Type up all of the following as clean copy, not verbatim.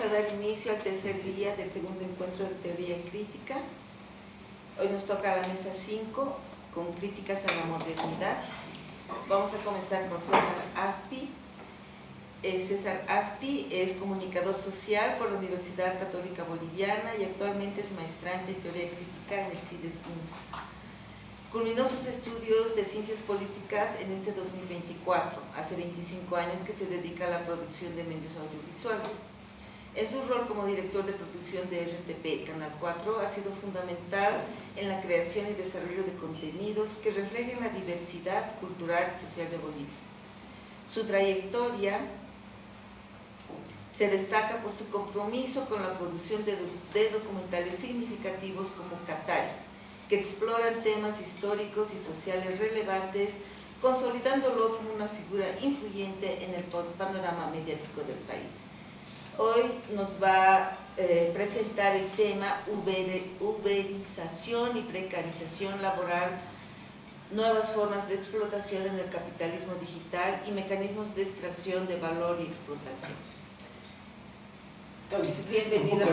a dar inicio al tercer día del segundo encuentro de teoría crítica. Hoy nos toca la mesa 5 con críticas a la modernidad. Vamos a comenzar con César Agpi. César Agpi es comunicador social por la Universidad Católica Boliviana y actualmente es maestrante en teoría crítica en el CIDES UNSA. Culminó sus estudios de ciencias políticas en este 2024, hace 25 años que se dedica a la producción de medios audiovisuales. En su rol como director de producción de RTP Canal 4 ha sido fundamental en la creación y desarrollo de contenidos que reflejen la diversidad cultural y social de Bolivia. Su trayectoria se destaca por su compromiso con la producción de documentales significativos como Catari, que exploran temas históricos y sociales relevantes, consolidándolo como una figura influyente en el panorama mediático del país. Hoy nos va a presentar el tema uberización y precarización laboral, nuevas formas de explotación en el capitalismo digital y mecanismos de extracción de valor y explotación. Bienvenido.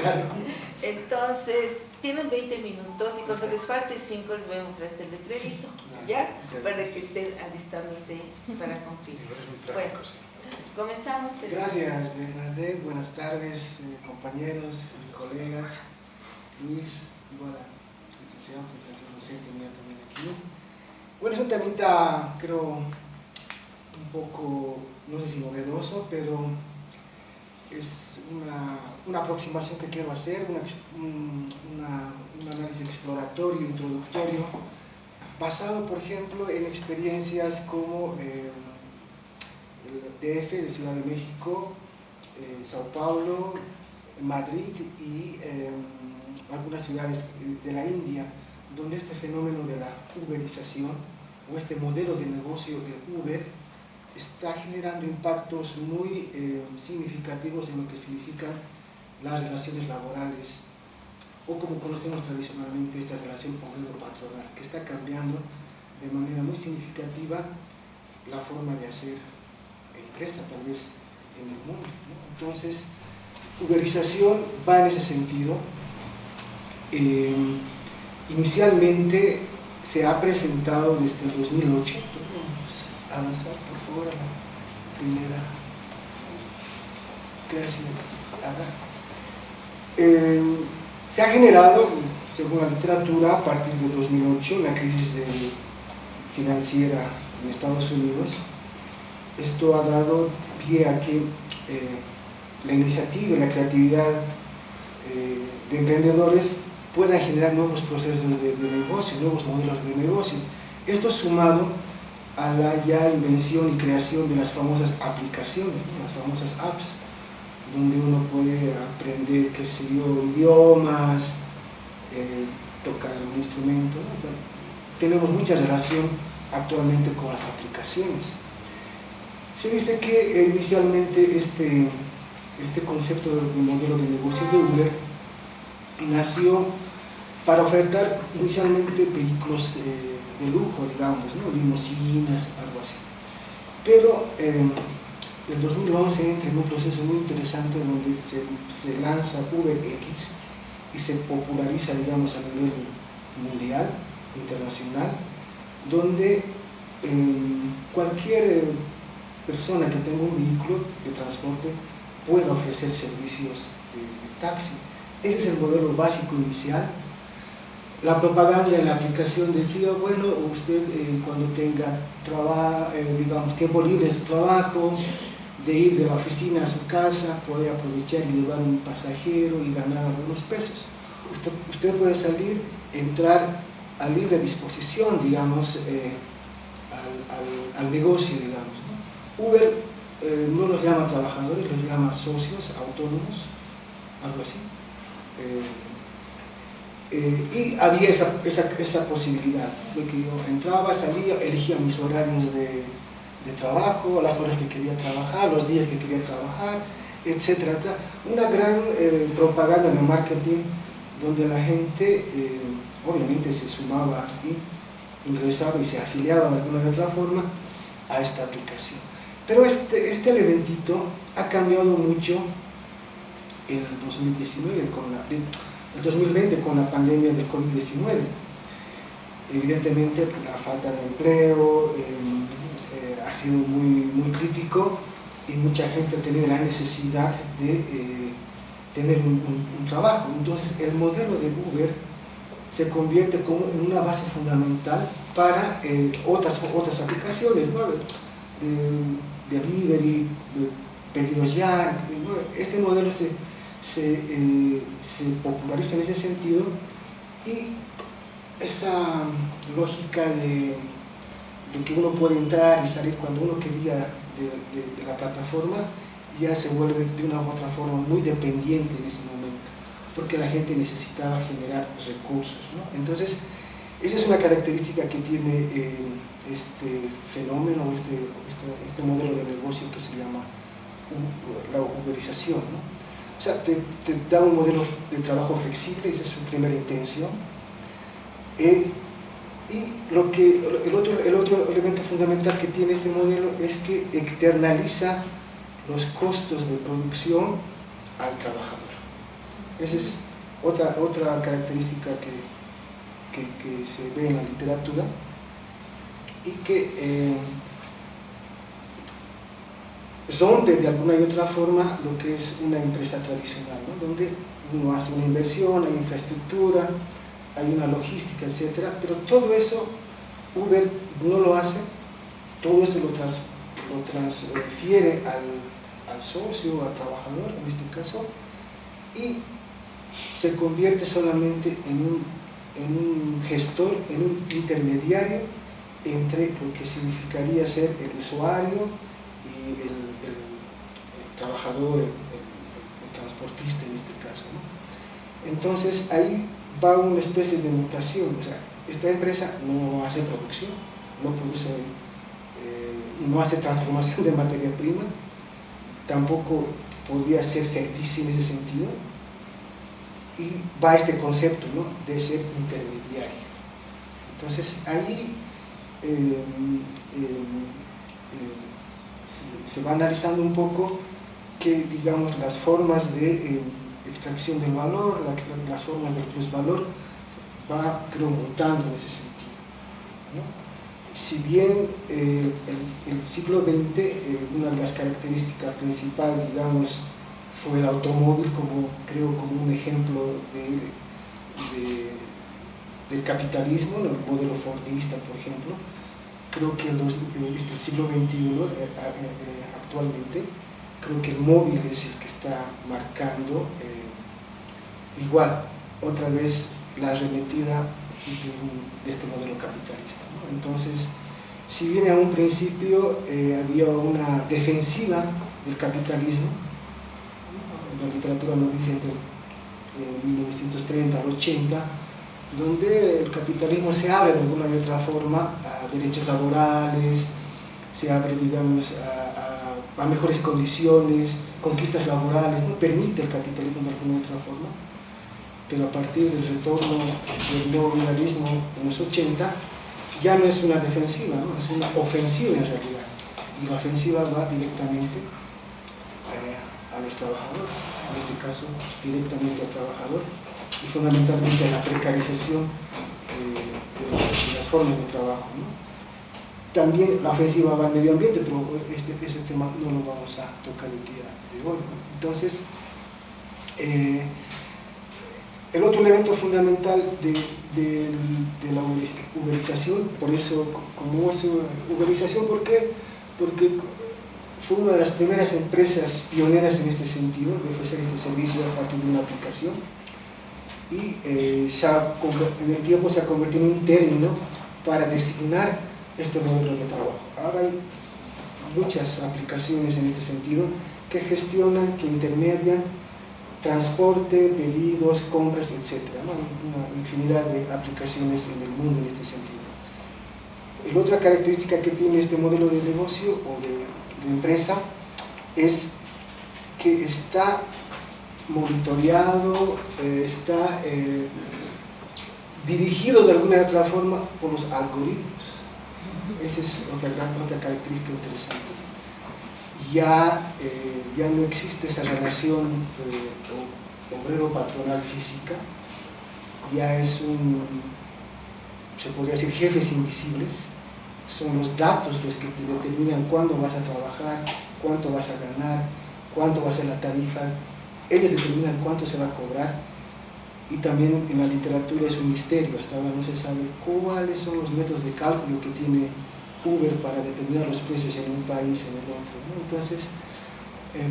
Entonces, tienen 20 minutos y cuando les falte 5 les voy a mostrar este letrerito, ¿ya? Para que estén alistándose para cumplir. Bueno, comenzamos. Gracias, Bernadette. Buenas tardes, compañeros, colegas. Luis, igual a licenciado, licenciado José, tenía también aquí. Bueno, es un temita, creo, un poco, no sé si novedoso, pero es una aproximación que quiero hacer, un análisis exploratorio, introductorio, basado, por ejemplo, en experiencias como el DF de Ciudad de México, Sao Paulo, Madrid y algunas ciudades de la India, donde este fenómeno de la uberización o este modelo de negocio de Uber está generando impactos muy significativos en lo que significan las relaciones laborales, o como conocemos tradicionalmente esta relación obrero-patronal, que está cambiando de manera muy significativa la forma de hacer empresa, tal vez en el mundo, ¿no? Entonces, uberización va en ese sentido. Inicialmente se ha presentado desde el 2008. Avanzar, por favor, a la primera. Gracias, Ada. Se ha generado, según la literatura, a partir de 2008, la crisis financiera en Estados Unidos. Esto ha dado pie a que la iniciativa y la creatividad de emprendedores puedan generar nuevos procesos de negocio, nuevos modelos de negocio. Esto sumado a la ya invención y creación de las famosas aplicaciones, ¿no? Las famosas apps, donde uno puede aprender, qué sé yo, idiomas, tocar un instrumento, ¿no? O sea, tenemos mucha relación actualmente con las aplicaciones. Se dice que inicialmente este concepto de modelo de negocio de Uber nació para ofertar inicialmente vehículos de lujo, digamos, ¿no? Limusinas, algo así. Pero en 2011 entra en un proceso muy interesante donde se lanza UberX y se populariza, digamos, a nivel mundial, internacional, donde cualquier persona que tenga un vehículo de transporte puede ofrecer servicios de taxi. Ese es el modelo básico inicial. La propaganda en la aplicación decía, bueno, usted cuando tenga digamos, tiempo libre en su trabajo, de ir de la oficina a su casa, puede aprovechar y llevar un pasajero y ganar algunos pesos. Usted puede salir, entrar a libre disposición, digamos, al negocio, digamos, ¿no? Uber no los llama trabajadores, los llama socios, autónomos, algo así. Y había esa posibilidad de que yo entraba, salía, elegía mis horarios de trabajo, las horas que quería trabajar, los días que quería trabajar, etc. Una gran propaganda en el marketing donde la gente obviamente se sumaba y ingresaba y se afiliaba de alguna u otra forma a esta aplicación. Pero este elementito ha cambiado mucho el 2020 con la pandemia del COVID-19. Evidentemente la falta de empleo ha sido muy crítico y mucha gente ha tenido la necesidad de tener un trabajo. Entonces el modelo de Uber se convierte como en una base fundamental para otras aplicaciones, ¿no? de delivery, de pedidos ya. ¿No? Este modelo se populariza en ese sentido, y esa lógica de que uno puede entrar y salir cuando uno quería de la plataforma ya se vuelve de una u otra forma muy dependiente en ese momento, porque la gente necesitaba generar recursos, ¿no? Entonces, esa es una característica que tiene este fenómeno, este modelo de negocio que se llama la uberización, ¿no? O sea, te da un modelo de trabajo flexible, esa es su primera intención. Y el otro elemento fundamental que tiene este modelo es que externaliza los costos de producción al trabajador. Esa es otra característica que se ve en la literatura, y que rompe de alguna y otra forma lo que es una empresa tradicional, ¿no? Donde uno hace una inversión, hay infraestructura, hay una logística, etc. Pero todo eso Uber no lo hace, todo eso lo transfiere al socio, al trabajador en este caso, y se convierte solamente en un gestor, en un intermediario entre lo que significaría ser el usuario y el trabajador, el transportista en este caso, ¿no? Entonces ahí va una especie de mutación. O sea, esta empresa no hace producción, no produce, no hace transformación de materia prima, tampoco podría hacer servicio en ese sentido, y va este concepto, ¿no?, de ser intermediario. Entonces ahí se va analizando un poco que, digamos, las formas de extracción del valor, las formas del plusvalor, va, creo, mutando en ese sentido, ¿no? Si bien el siglo XX, una de las características principales, digamos, fue el automóvil, creo como un ejemplo del capitalismo, el modelo fordista, por ejemplo. Creo que el siglo XXI, actualmente, creo que el móvil es el que está marcando igual, otra vez, la arremetida de este modelo capitalista, ¿no? Entonces, si bien a un principio había una defensiva del capitalismo, la literatura lo dice entre 1930 al 80, donde el capitalismo se abre de alguna y otra forma a derechos laborales, se abre, digamos, a mejores condiciones, conquistas laborales, ¿no? Permite el capitalismo de alguna y otra forma, pero a partir del retorno del neoliberalismo en los 80 ya no es una defensiva, ¿no? Es una ofensiva en realidad, y la ofensiva va directamente a los trabajadores, en este caso directamente al trabajador, y fundamentalmente a la precarización de las formas de trabajo, ¿no? También la ofensiva va al medio ambiente, pero ese tema no lo vamos a tocar el día de hoy, ¿no? Entonces, el otro elemento fundamental de la uberización, por eso, como es uberización, ¿por qué? Porque fue una de las primeras empresas pioneras en este sentido, de ofrecer este servicio a partir de una aplicación, y en el tiempo se ha convertido en un término para designar este modelo de trabajo. Ahora hay muchas aplicaciones en este sentido que gestionan, que intermedian transporte, pedidos, compras, etc., ¿no? Una infinidad de aplicaciones en el mundo en este sentido. La otra característica que tiene este modelo de negocio o de empresa es que está monitoreado, está dirigido de alguna u otra forma por los algoritmos. Esa es otra característica interesante. ya no existe esa relación obrero-patronal física, ya es se podría decir, jefes invisibles. Son los datos los que te determinan cuándo vas a trabajar, cuánto vas a ganar, cuánto va a ser la tarifa. Ellos determinan cuánto se va a cobrar. Y también en la literatura es un misterio, hasta ahora no se sabe cuáles son los métodos de cálculo que tiene Uber para determinar los precios en un país, en el otro, ¿no? Entonces,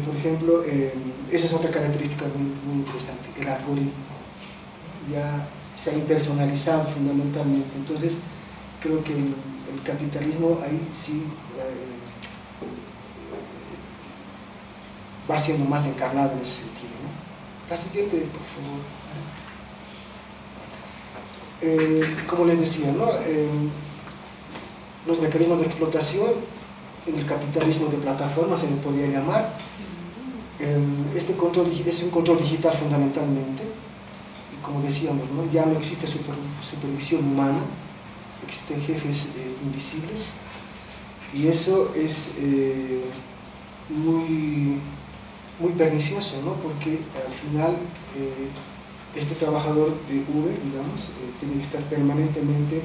por ejemplo, esa es otra característica muy interesante, el algoritmo. Ya se ha impersonalizado fundamentalmente. Entonces, creo que el capitalismo ahí sí va siendo más encarnado en ese sentido, ¿no? La siguiente, por favor. Como les decía, ¿no? Los mecanismos de explotación en el capitalismo de plataforma se le podría llamar. Este control es un control digital fundamentalmente, y como decíamos, ¿no? Ya no existe supervisión humana, existen jefes invisibles, y eso es muy pernicioso, ¿no? Porque al final este trabajador de Uber, digamos, tiene que estar permanentemente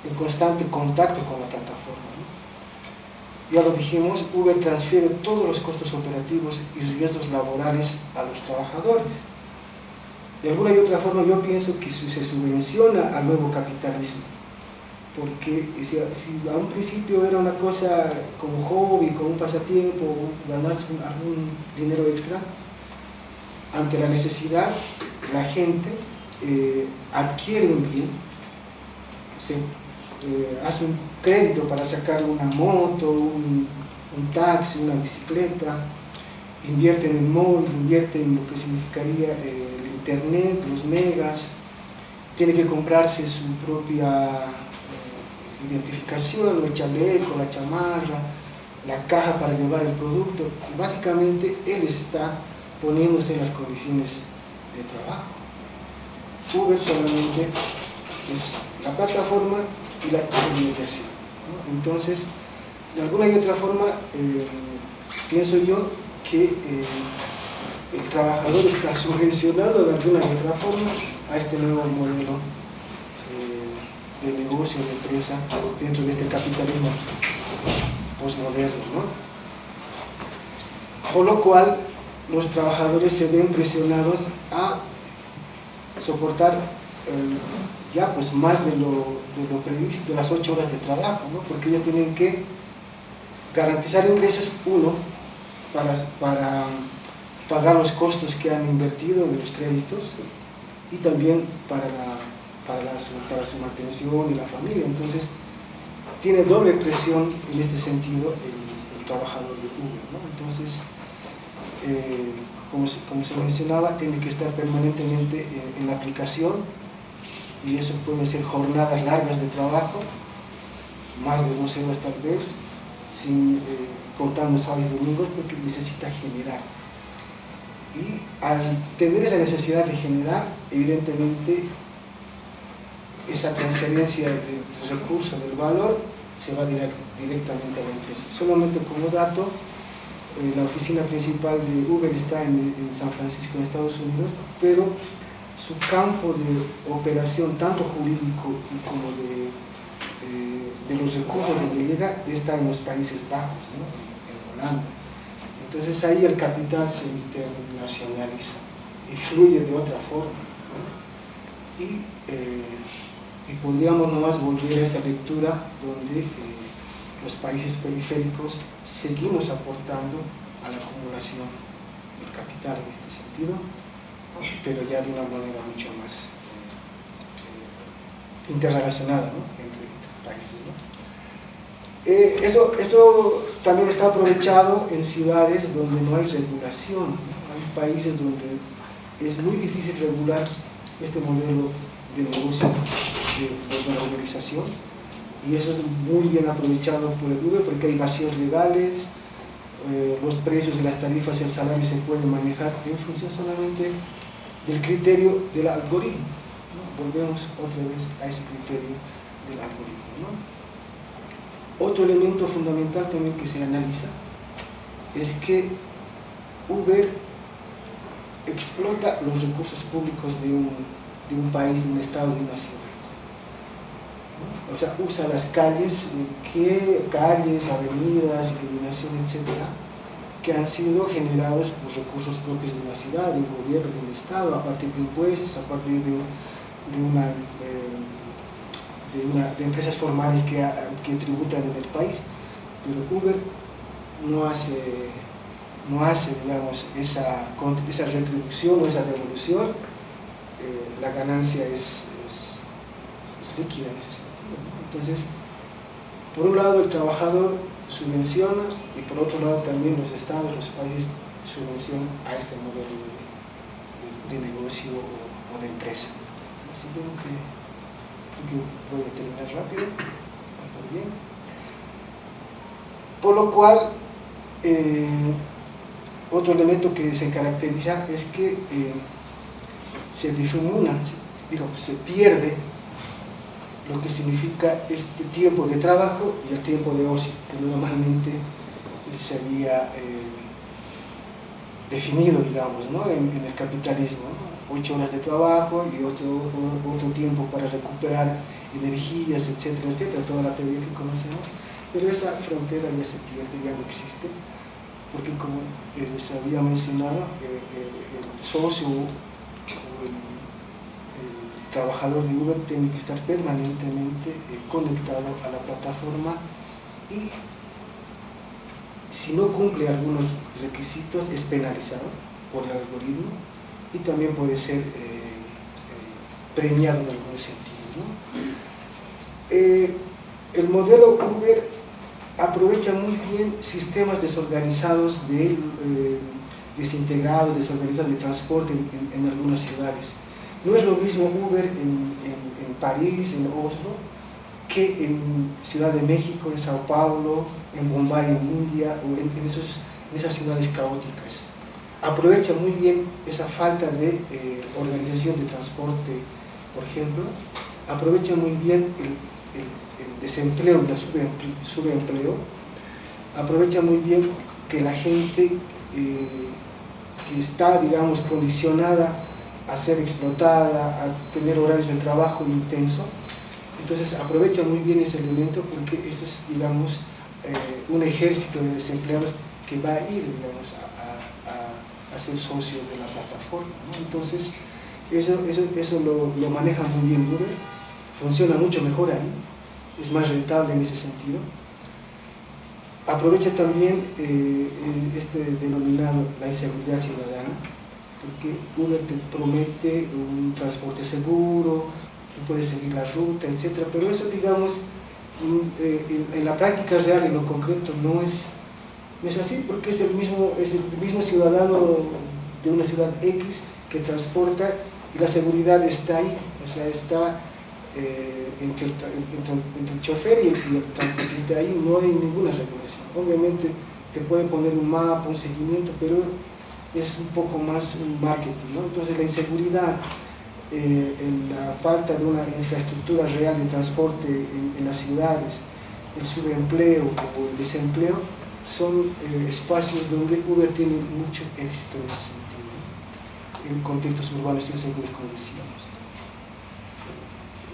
en constante contacto con la plataforma, ¿no? Ya lo dijimos, Uber transfiere todos los costos operativos y riesgos laborales a los trabajadores. De alguna y otra forma yo pienso que se subvenciona al nuevo capitalismo, porque si a un principio era una cosa como hobby, como un pasatiempo, ganarse algún dinero extra, ante la necesidad la gente adquiere un bien, hace un crédito para sacar una moto, un taxi, una bicicleta, invierte en el móvil, invierte en lo que significaría el internet, los megas, tiene que comprarse su propia identificación, el chaleco, la chamarra, la caja para llevar el producto. Básicamente él está poniéndose en las condiciones de trabajo. Uber solamente es la plataforma y la intermediación, ¿no? Entonces, de alguna y otra forma, pienso yo que el trabajador está subvencionado de alguna y otra forma a este nuevo modelo de negocio, de empresa, dentro de este capitalismo posmoderno, ¿no? Por lo cual, los trabajadores se ven presionados a soportar ya pues más de lo previsto, de las 8 horas de trabajo, ¿no? Porque ellos tienen que garantizar ingresos, uno, para pagar los costos que han invertido en los créditos, y también para su mantención y la familia. Entonces tiene doble presión en este sentido el trabajador de Uber, ¿no? Entonces como se mencionaba, tiene que estar permanentemente en la aplicación, y eso pueden ser jornadas largas de trabajo, más de 12 horas tal vez, sin contando sábados y domingos, porque necesita generar. Y al tener esa necesidad de generar, evidentemente esa transferencia del recurso, del valor, se va directamente a la empresa. Solamente como dato, la oficina principal de Uber está en San Francisco, en Estados Unidos, pero su campo de operación, tanto jurídico como de los recursos donde llega, está en los Países Bajos, ¿no? En Holanda. Entonces ahí el capital se internacionaliza y fluye de otra forma, ¿no? Y podríamos nomás volver a esta lectura donde los países periféricos seguimos aportando a la acumulación del capital en este sentido, pero ya de una manera mucho más interrelacionada, ¿no? entre países, ¿no? Esto también está aprovechado en ciudades donde no hay regulación, ¿no? Hay países donde es muy difícil regular este modelo de negocio de la uberización, y eso es muy bien aprovechado por el Uber porque hay vacíos legales, los precios de las tarifas y el salario se pueden manejar en función solamente del criterio del algoritmo, ¿no? Volvemos otra vez a ese criterio del algoritmo, ¿no? Otro elemento fundamental también que se analiza es que Uber explota los recursos públicos de un país, de un estado, de una ciudad. O sea, usa las calles, avenidas, iluminación, etcétera, que han sido generados por recursos propios de una ciudad, del gobierno, del estado, a partir de impuestos, a partir de empresas formales que tributan en el país. Pero Uber no hace digamos, esa retribución o esa devolución. La ganancia es líquida en ese sentido, ¿no? Entonces, por un lado el trabajador subvenciona y por otro lado también los estados, los países subvencionan a este modelo de negocio o de empresa. Así que voy a terminar rápido, está bien. Por lo cual, otro elemento que se caracteriza es que se difumina, se pierde lo que significa este tiempo de trabajo y el tiempo de ocio, que normalmente se había definido, digamos, ¿no? en el capitalismo, ¿no? 8 horas de trabajo y otro tiempo para recuperar energías, etcétera, etcétera, toda la teoría que conocemos, pero esa frontera ya se pierde, ya no existe, porque como les había mencionado, el socio o el trabajador de Uber tiene que estar permanentemente conectado a la plataforma y si no cumple algunos requisitos es penalizado por el algoritmo y también puede ser premiado en algún sentido, ¿no? El modelo Uber aprovecha muy bien sistemas desorganizados, desintegrados, desorganizados de transporte en algunas ciudades. No es lo mismo Uber en París, en Oslo, que en Ciudad de México, en Sao Paulo, en Bombay, en India, o en esas ciudades caóticas. Aprovecha muy bien esa falta de organización de transporte, por ejemplo. Aprovecha muy bien el desempleo, el subempleo. Aprovecha muy bien que la gente que está, digamos, condicionada a ser explotada, a tener horarios de trabajo intenso. Entonces aprovecha muy bien ese elemento porque eso es, digamos, un ejército de desempleados que va a ir, digamos, a ser socio de la plataforma, ¿no? Entonces eso lo maneja muy bien Uber, funciona mucho mejor ahí, es más rentable en ese sentido. Aprovecha también este denominado la inseguridad ciudadana, porque Uber te promete un transporte seguro, tú puedes seguir la ruta, etc. Pero eso, digamos, en la práctica real, en lo concreto, no es así, porque es el mismo ciudadano de una ciudad X que transporta y la seguridad está ahí, o sea, está entre el chofer y el transportista, ahí no hay ninguna regulación. Obviamente te pueden poner un mapa, un seguimiento, pero es un poco más un marketing, ¿no? Entonces la inseguridad, la falta de una infraestructura real de transporte en las ciudades, el subempleo o el desempleo, son espacios donde Uber tiene mucho éxito en ese sentido, ¿no? En contextos urbanos inseguros, como decíamos.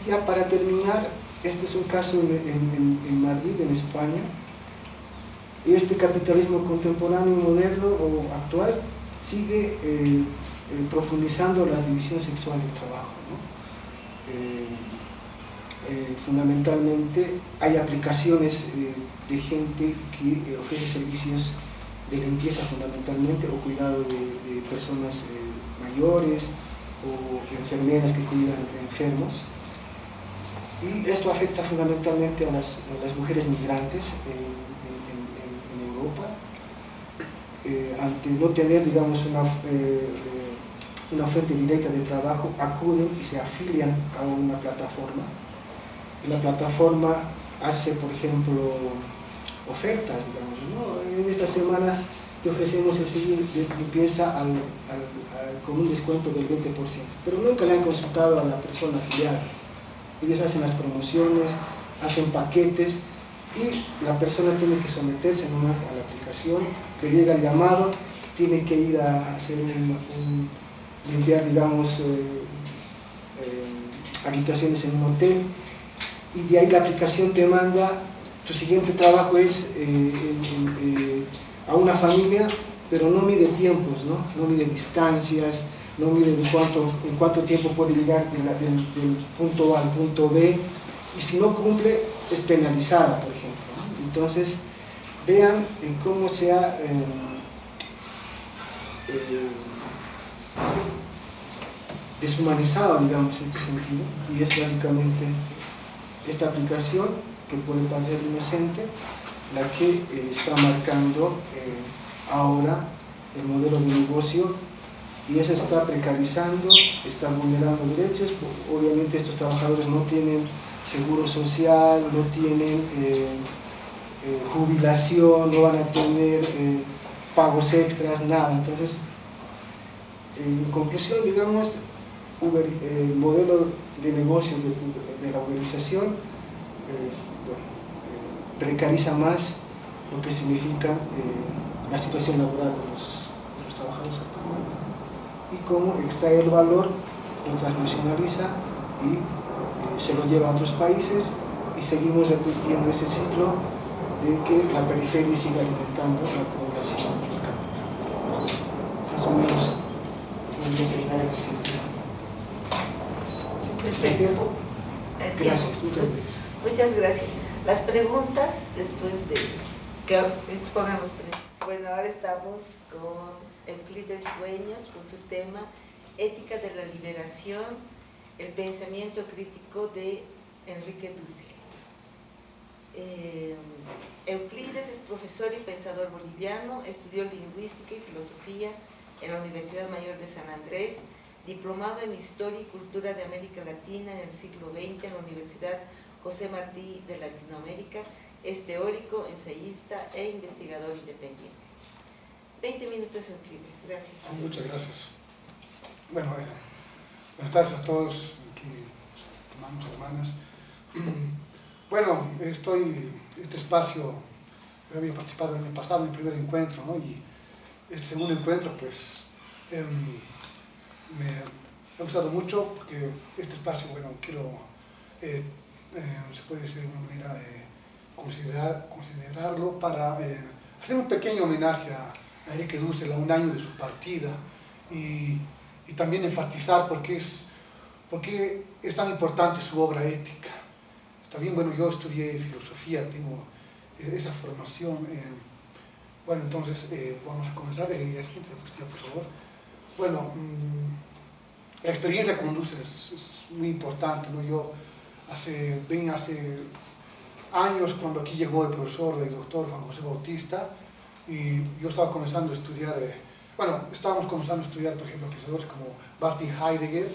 Ya para terminar, este es un caso en Madrid, en España, y este capitalismo contemporáneo, moderno o actual sigue profundizando la división sexual del trabajo, ¿no? Fundamentalmente hay aplicaciones de gente que ofrece servicios de limpieza fundamentalmente, o cuidado de personas mayores, o enfermeras que cuidan enfermos, y esto afecta fundamentalmente a las mujeres migrantes en Europa. Ante no tener, digamos, una fuente directa de trabajo, acuden y se afilian a una plataforma. Y la plataforma hace, por ejemplo, ofertas, digamos, ¿no? En esta semana te ofrecemos el servicio de limpieza con un descuento del 20%, pero nunca le han consultado a la persona afiliada. Ellos hacen las promociones, hacen paquetes y la persona tiene que someterse nomás a la aplicación, que llega el llamado, tiene que ir a hacer limpiar, digamos, habitaciones en un hotel, y de ahí la aplicación te manda, tu siguiente trabajo es a una familia, pero no mide tiempos, no mide distancias, no mide en cuánto tiempo puede llegar del punto A al punto B, y si no cumple es penalizada, por ejemplo, ¿no? Entonces vean cómo se ha deshumanizado, digamos, en este sentido, y es básicamente esta aplicación, que puede parecer inocente, la que está marcando ahora el modelo de negocio, y eso está precarizando, está vulnerando derechos. Obviamente estos trabajadores no tienen seguro social, no tienen jubilación, no van a tener pagos extras, nada. Entonces, en conclusión, digamos, el modelo de negocio de la uberización precariza más lo que significa la situación laboral de los trabajadores actualmente, y cómo extrae el valor, lo transnacionaliza y se lo lleva a otros países, y seguimos repitiendo ese ciclo de que la periferia siga alimentando la acumulación del capital. Más o menos lo que quería decir. Perfecto. Gracias, muchas gracias. Muchas gracias. Las preguntas después de que expongan los tres. Bueno, ahora estamos con Euclides Dueñas con su tema Ética de la Liberación, el pensamiento crítico de Enrique Dussel. Euclides es profesor y pensador boliviano, estudió lingüística y filosofía en la Universidad Mayor de San Andrés, diplomado en Historia y Cultura de América Latina en el siglo XX en la Universidad José Martí de Latinoamérica, es teórico, ensayista e investigador independiente. 20 minutos, Euclides. Gracias. Muchas gracias. Bueno, buenas tardes a todos, aquí, hermanos, hermanas. Bueno, este espacio, yo había participado en el pasado, en el primer encuentro, ¿no? Y este segundo encuentro, pues, me ha gustado mucho, porque este espacio, bueno, quiero, se puede decir de una manera, considerarlo para hacer un pequeño homenaje a Enrique Dussel a un año de su partida, y también enfatizar por qué es tan importante su obra ética. Está bien, bueno, yo estudié filosofía, tengo esa formación. Bueno, entonces vamos a comenzar. La siguiente diapositiva, por favor. Bueno, la experiencia con Dussel es muy importante, ¿no? Yo hace años, cuando aquí llegó el profesor, el doctor Juan José Bautista, y yo estaba comenzando a estudiar, estábamos comenzando a estudiar, por ejemplo, pensadores como Martin Heidegger.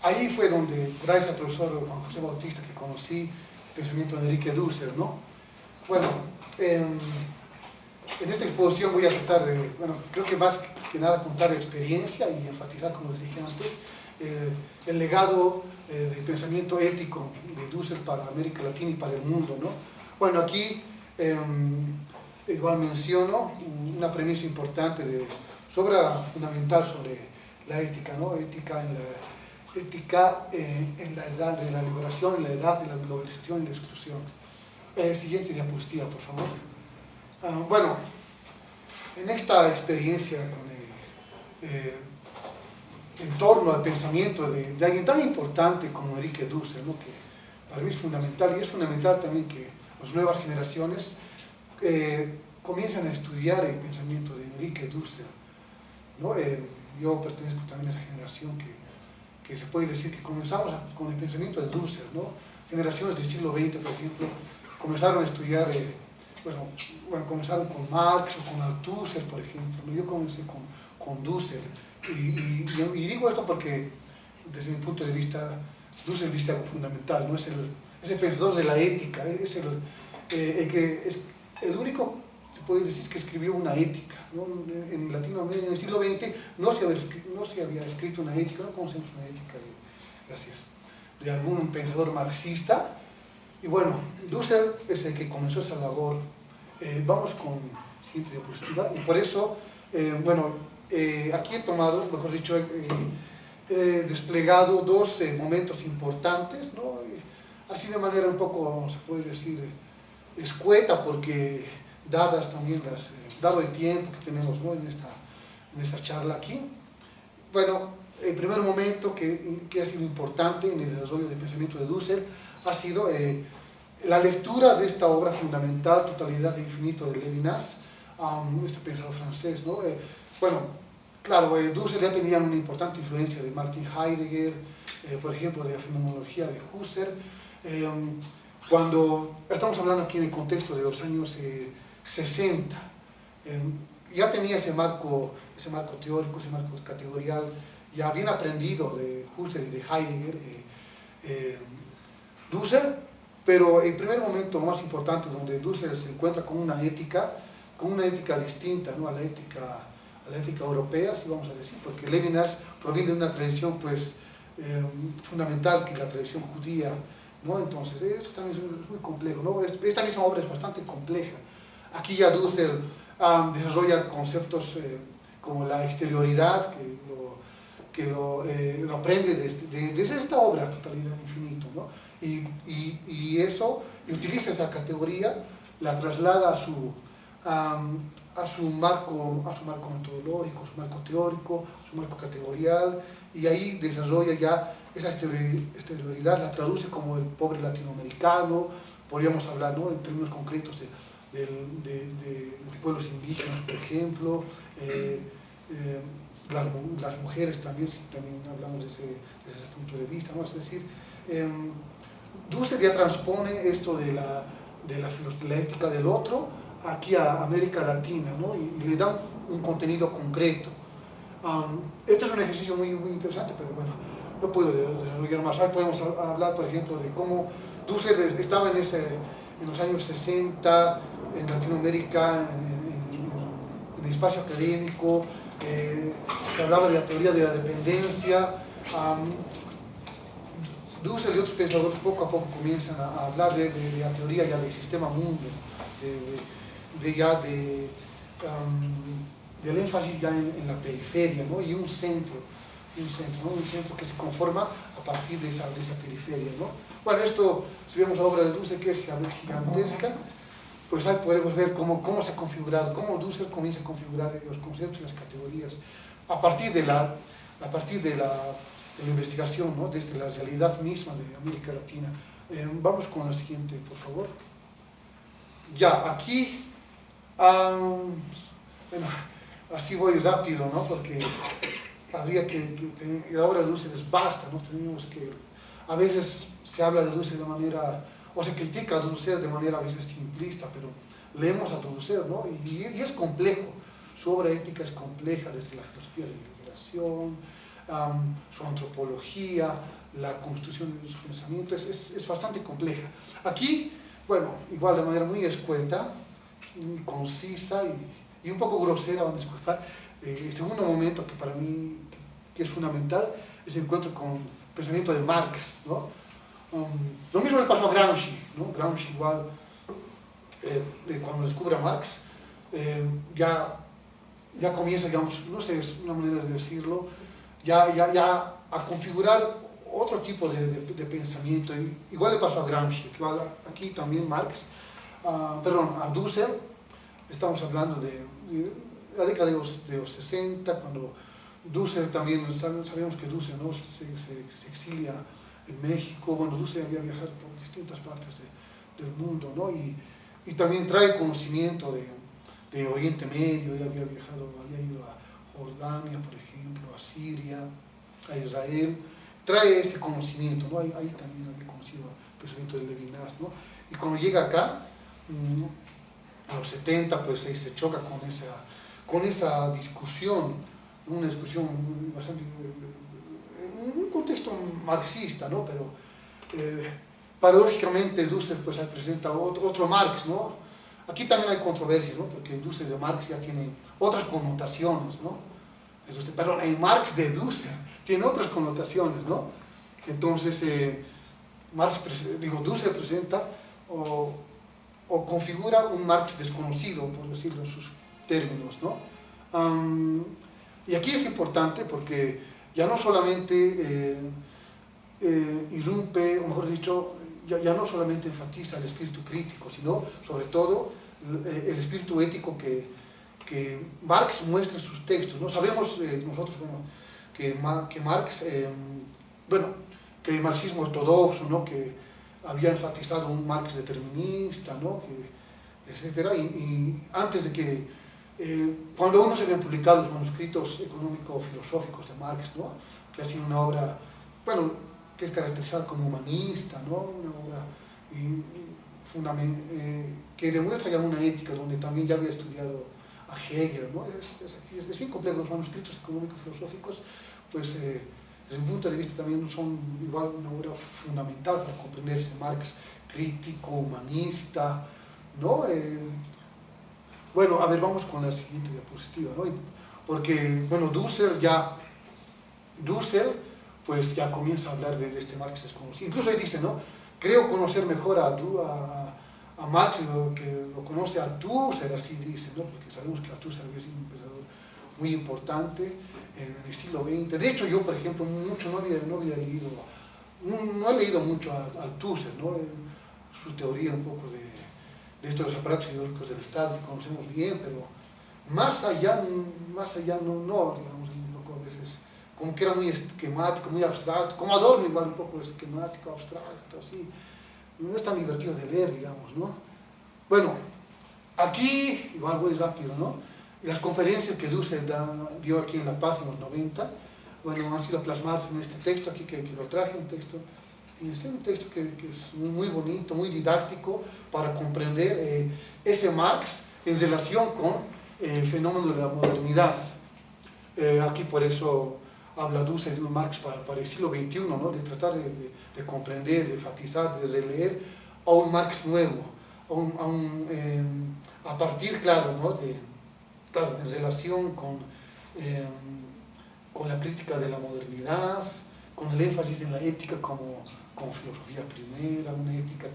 Ahí fue donde, gracias al profesor Juan José Bautista, que conocí el pensamiento de Enrique Dussel, ¿no? Bueno, en esta exposición voy a tratar de, creo que más que nada contar experiencia y enfatizar, como les dije antes, el legado del pensamiento ético de Dussel para América Latina y para el mundo, ¿no? Bueno, aquí igual menciono una premisa importante de su obra fundamental sobre la ética, ¿no? Ética en la edad de la liberación, en la edad de la globalización y la exclusión. Siguiente diapositiva, por favor. Bueno, en esta experiencia en torno al pensamiento de alguien tan importante como Enrique Dussel, ¿no? Que para mí es fundamental, y es fundamental también que las nuevas generaciones comienzan a estudiar el pensamiento de Enrique Dussel, ¿no? Yo pertenezco también a esa generación que se puede decir que comenzamos con el pensamiento de Dussel, ¿no? Generaciones del siglo XX, por ejemplo, comenzaron a estudiar, comenzaron con Marx o con Althusser, por ejemplo, ¿no? Yo comencé con Dussel, y digo esto porque, desde mi punto de vista, Dussel dice algo fundamental, ¿no? Es el pensador de la ética, es el único, se puede decir, que escribió una ética, ¿no? En Latinoamérica, en el siglo XX, no se había escrito una ética, no conocemos una ética de algún pensador marxista, Y bueno, Dussel es el que comenzó esa labor. Vamos con la siguiente diapositiva. Y por eso, aquí he tomado, mejor dicho, desplegado dos momentos importantes, ¿no? Así de manera un poco, se puede decir, escueta, porque dado el tiempo que tenemos, ¿no? en esta charla aquí. Bueno, el primer momento que ha sido importante en el desarrollo del pensamiento de Dussel ha sido la lectura de esta obra fundamental, Totalidad e Infinito, de Levinas, este pensador francés, ¿no? Claro, Dussel ya tenía una importante influencia de Martin Heidegger, por ejemplo, de la fenomenología de Husserl. Cuando estamos hablando aquí en el contexto de los años 60, ya tenía ese marco teórico, ese marco categorial, ya bien aprendido de Husserl y de Heidegger, Dussel, pero el primer momento más importante donde Dussel se encuentra con una ética distinta, ¿no? a la ética europea, si vamos a decir, porque Levinas proviene de una tradición pues, fundamental, que es la tradición judía, ¿no? Entonces esto también es muy complejo, ¿no? Esta misma obra es bastante compleja. Aquí ya Dussel desarrolla conceptos como la exterioridad, que lo aprende desde esta obra, Totalidad e Infinito, ¿no? Y utiliza esa categoría, la traslada a su marco metodológico, a su marco teórico, a su marco categorial, y ahí desarrolla ya esa exterioridad, la traduce como el pobre latinoamericano, podríamos hablar, ¿no? en términos concretos de pueblos indígenas, por ejemplo, las mujeres también, si también hablamos desde ese punto de vista, ¿no? Es decir, Dussel ya transpone esto de la ética del otro aquí a América Latina, ¿no? y le da un contenido concreto. Este es un ejercicio muy, muy interesante, pero bueno, no puedo desarrollar más. Ahí podemos hablar, por ejemplo, de cómo Dussel estaba en los años 60 en Latinoamérica, en el espacio académico, se hablaba de la teoría de la dependencia. Dussel y otros pensadores poco a poco comienzan a hablar de la teoría ya del sistema mundo, del énfasis ya en la periferia, ¿no? Y un centro que se conforma a partir de esa periferia, ¿no? Bueno, esto, si vemos la obra de Dussel, que es gigantesca, pues ahí podemos ver cómo se ha configurado, cómo Dussel comienza a configurar los conceptos y las categorías a partir de la investigación, ¿no? Desde la realidad misma de América Latina. Vamos con la siguiente, por favor. Ya, aquí, bueno, así voy rápido, ¿no? Porque habría la obra de Dussel es vasta, ¿no? Tenemos que, a veces se habla de Dussel de manera, o se critica a Dussel de manera a veces simplista, pero leemos a Dussel, ¿no? Y es complejo, su obra ética es compleja, desde la filosofía de la liberación, su antropología, la construcción de su pensamiento, es bastante compleja. Aquí, bueno, igual de manera muy escueta, muy concisa y un poco grosera, van a disculpar, el segundo momento que para mí que es fundamental es el encuentro con el pensamiento de Marx, ¿no? Lo mismo le pasó a Gramsci, ¿no? Gramsci igual, cuando descubre a Marx, ya comienza, digamos, no sé, es una manera de decirlo, ya a configurar otro tipo de pensamiento. Igual le pasó a Gramsci, igual aquí también Marx, a Dussel. Estamos hablando de la década de los 60, cuando Dussel también, sabemos que Dussel, ¿no? se exilia en México. Bueno, Dussel había viajado por distintas partes del mundo, ¿no? Y también trae conocimiento de Oriente Medio. Él había ido a Jordania, por ejemplo, a Siria, a Israel. Trae ese conocimiento, ¿no? Ahí también había conocido el pensamiento de Levinas, ¿no? Y cuando llega acá, a los 70, pues ahí se choca con esa discusión, una discusión bastante, en un contexto marxista, ¿no? Pero paradójicamente Dussel pues presenta otro Marx, ¿no? Aquí también hay controversias, ¿no? Porque el Dussel de Marx ya tiene otras connotaciones, ¿no? Perdón, el Marx de Dussel tiene otras connotaciones, ¿no? Entonces, Dussel presenta o configura un Marx desconocido, por decirlo en sus términos, ¿no? Y aquí es importante porque ya no solamente irrumpe, o mejor dicho, ya no solamente enfatiza el espíritu crítico, sino sobre todo el espíritu ético que Marx muestra en sus textos, ¿no? Sabemos nosotros, bueno, que Marx, que el marxismo ortodoxo, ¿no? Que había enfatizado un Marx determinista, ¿no? Etcétera, y antes de que, cuando uno se ven publicados los manuscritos económico-filosóficos de Marx, ¿no? Que ha sido una obra, bueno, que es caracterizada como humanista, ¿no? Una obra que demuestra ya una ética donde también ya había estudiado a Hegel, ¿no? Es bien complejo. Los manuscritos económico-filosóficos, pues desde mi punto de vista también son igual una obra fundamental para comprender ese Marx crítico, humanista, ¿no? Bueno, a ver, vamos con la siguiente diapositiva, ¿no? Porque, bueno, Dussel pues ya comienza a hablar de este Marx desconocido. Incluso él dice, ¿no? Creo conocer mejor a Marx que lo conoce a Dussel, así dice, ¿no? Porque sabemos que Dussel había sido un pensador muy importante en el siglo XX. De hecho, yo, por ejemplo, mucho no he leído mucho a Dussel, ¿no? Su teoría un poco de estos aparatos ideológicos del Estado, que conocemos bien, pero más allá no, digamos, un poco a veces, como que era muy esquemático, muy abstracto, como Adorno igual un poco esquemático, abstracto, así. No es tan divertido de leer, digamos, ¿no? Bueno, aquí, igual voy rápido, ¿no? Las conferencias que Dussel dio aquí en La Paz en los 90, bueno, han sido plasmadas en este texto aquí que lo traje, y es un texto que es muy bonito, muy didáctico para comprender ese Marx en relación con el fenómeno de la modernidad. Aquí por eso habla Dussel de un Marx para el siglo XXI, ¿no? De tratar de comprender, de enfatizar, de releer a un Marx nuevo, a partir, claro, ¿no? En relación con la crítica de la modernidad, con el énfasis en la ética como filosofía primera, una ética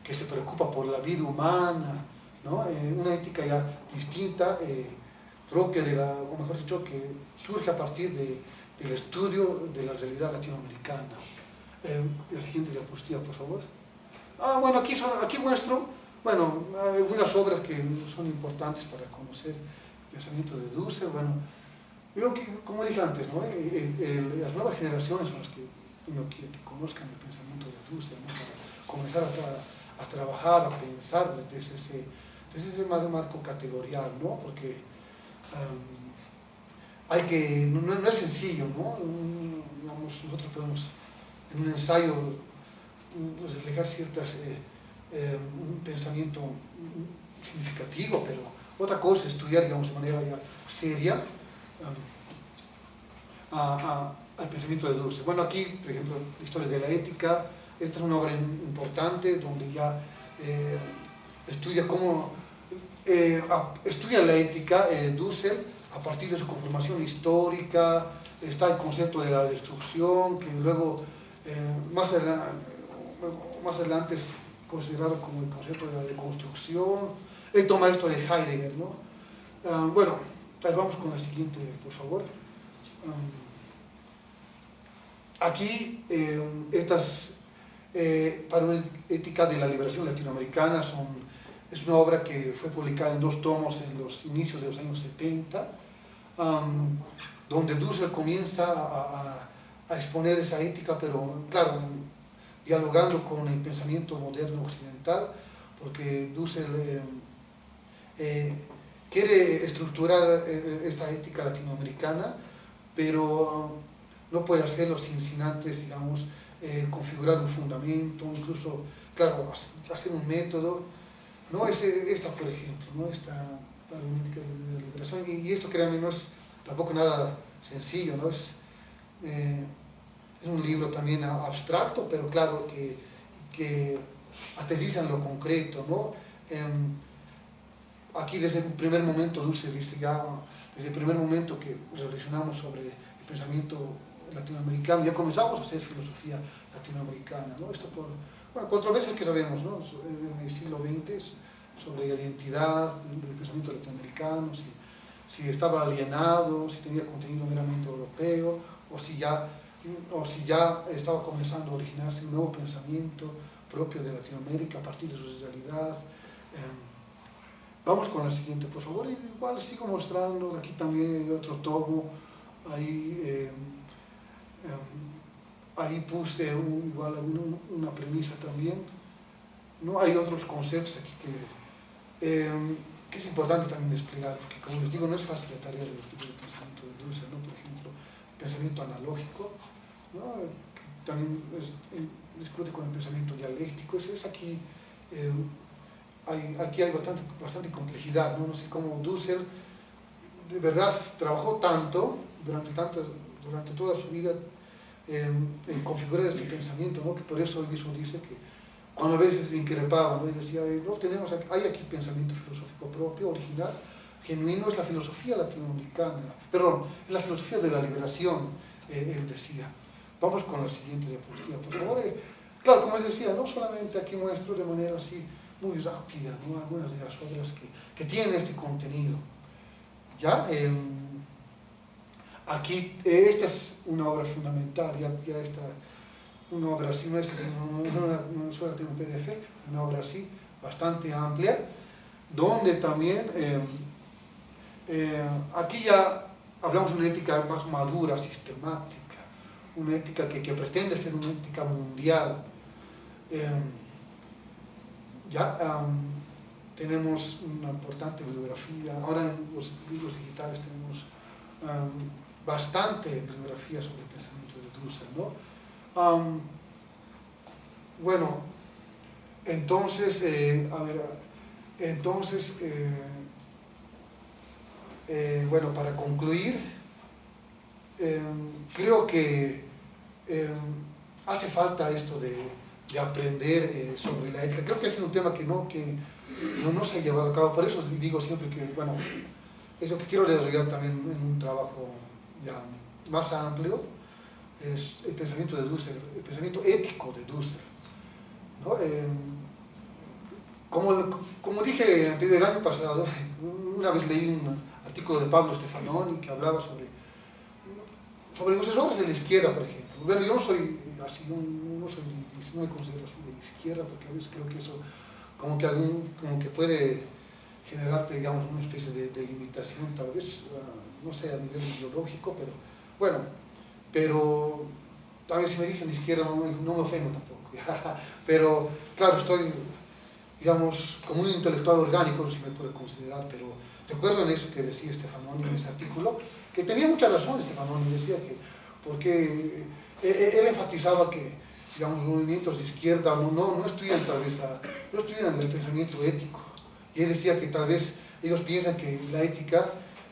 que se preocupa por la vida humana, ¿no? Una ética ya distinta, propia o mejor dicho, que surge a partir del estudio de la realidad latinoamericana. La siguiente diapositiva, por favor. Bueno, aquí muestro, bueno, algunas obras que son importantes para conocer el pensamiento de Dussel. Bueno, yo, como dije antes, ¿no? Las nuevas generaciones son las que uno quiere que conozcan el pensamiento de Dussel, ¿no? Para comenzar a trabajar, a pensar desde ese marco categorial, ¿no? Porque no es sencillo, ¿no? Digamos, nosotros podemos en un ensayo reflejar un pensamiento significativo, pero otra cosa es estudiar, digamos, de manera ya seria al pensamiento de Dussel. Bueno, aquí, por ejemplo, la historia de la ética. Esta es una obra importante donde ya estudia la ética Dussel a partir de su conformación histórica. Está el concepto de la destrucción, que luego más adelante es considerado como el concepto de la deconstrucción. Él toma esto de Heidegger, ¿no? Bueno, vamos con la siguiente, por favor. Aquí, para una ética de la liberación latinoamericana, es una obra que fue publicada en 2 tomos en los inicios de los años 70, donde Dussel comienza a exponer esa ética, pero claro, dialogando con el pensamiento moderno occidental, porque Dussel quiere estructurar esta ética latinoamericana, pero no puede hacerlo sin antes, digamos, configurar un fundamento, incluso, claro, hacer un método, ¿no? Esta, por ejemplo, ¿no? Esta paradigmática de liberación, y esto, créanme, no es tampoco nada sencillo, ¿no? Es un libro también abstracto, pero claro, que aterriza en lo concreto, ¿no? Aquí desde el primer momento Dussel dice ya, desde el primer momento que reflexionamos sobre el pensamiento latinoamericano, ya comenzamos a hacer filosofía latinoamericana, ¿no? Esto por controversias que sabemos, ¿no? En el siglo XX sobre la identidad del pensamiento latinoamericano, si estaba alienado, si tenía contenido meramente europeo, o si ya estaba comenzando a originarse un nuevo pensamiento propio de Latinoamérica a partir de su realidad. Vamos con la siguiente, por favor. Igual sigo mostrando, aquí también hay otro tomo, ahí puse una premisa también, ¿no? Hay otros conceptos aquí que es importante también desplegar, porque como les digo, no es fácil la tarea del pensamiento de Dussel, ¿no? Por ejemplo, el pensamiento analógico, ¿no? Que también discute con el pensamiento dialéctico. Es aquí, aquí hay bastante complejidad, ¿no? No sé cómo Dussel de verdad trabajó tanto durante toda su vida en configurar este pensamiento, ¿no? Que por eso él mismo dice que cuando a veces le increpaba, ¿no? Y decía, no, hay aquí pensamiento filosófico propio, original, genuino, es la filosofía latinoamericana, perdón, es la filosofía de la liberación, él decía. Vamos con la siguiente diapositiva, por favor. Claro, como él decía, no solamente aquí muestro de manera así muy rápida, ¿no? Algunas de las obras que tienen este contenido. ¿Ya? Aquí, esta es una obra fundamental, ya está, una obra así, no solo tiene un PDF, una obra así, bastante amplia, donde también, aquí ya hablamos de una ética más madura, sistemática, una ética que pretende ser una ética mundial. Tenemos una importante bibliografía, ahora en los libros digitales tenemos bastante bibliografía sobre el pensamiento de Dussel, ¿no? Bueno, entonces, bueno, para concluir, creo que hace falta esto de aprender sobre la ética. Creo que ha sido un tema que no se ha llevado a cabo, por eso digo siempre que, bueno, es lo que quiero desarrollar también en un trabajo ya más amplio, es el pensamiento de Dussel, el pensamiento ético de Dussel, ¿no? Como dije el año pasado, una vez leí un artículo de Pablo Stefanoni que hablaba sobre los errores de la izquierda, por ejemplo. Bueno, yo no soy así, no me considero así de izquierda, porque a veces creo que eso como que puede generarte, digamos, una especie de limitación, tal vez, no sé, a nivel ideológico, pero bueno, pero tal vez si me dicen de izquierda no me ofendo tampoco, pero claro, estoy, digamos, como un intelectual orgánico, no sé si me puede considerar, pero recuerdo en eso que decía Stefanoni en ese artículo, que tenía mucha razón Stefanoni, decía que, porque él enfatizaba que, digamos, los movimientos de izquierda no estudian tal vez no estudian el pensamiento ético, y él decía que tal vez ellos piensan que la ética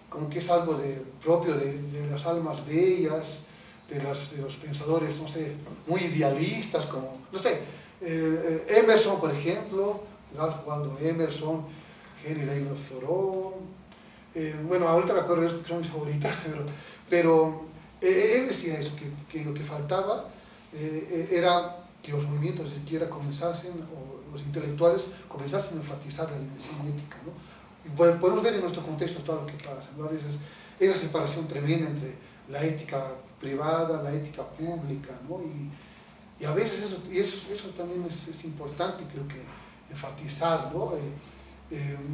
como que es algo propio de las almas bellas, de los pensadores, no sé, muy idealistas, como, no sé, Emerson, por ejemplo, Ralph Waldo Emerson, Henry David Thoreau, bueno, ahorita me acuerdo que son mis favoritas, pero él decía eso, que lo que faltaba era que los movimientos de izquierda comenzasen, o los intelectuales comenzasen a enfatizar la dimensión ética, ¿no? Y podemos ver en nuestro contexto todo lo que pasa, ¿no? A veces esa separación tremenda entre la ética privada, la ética pública, ¿no? Y a veces eso también es importante, creo que enfatizar, ¿no?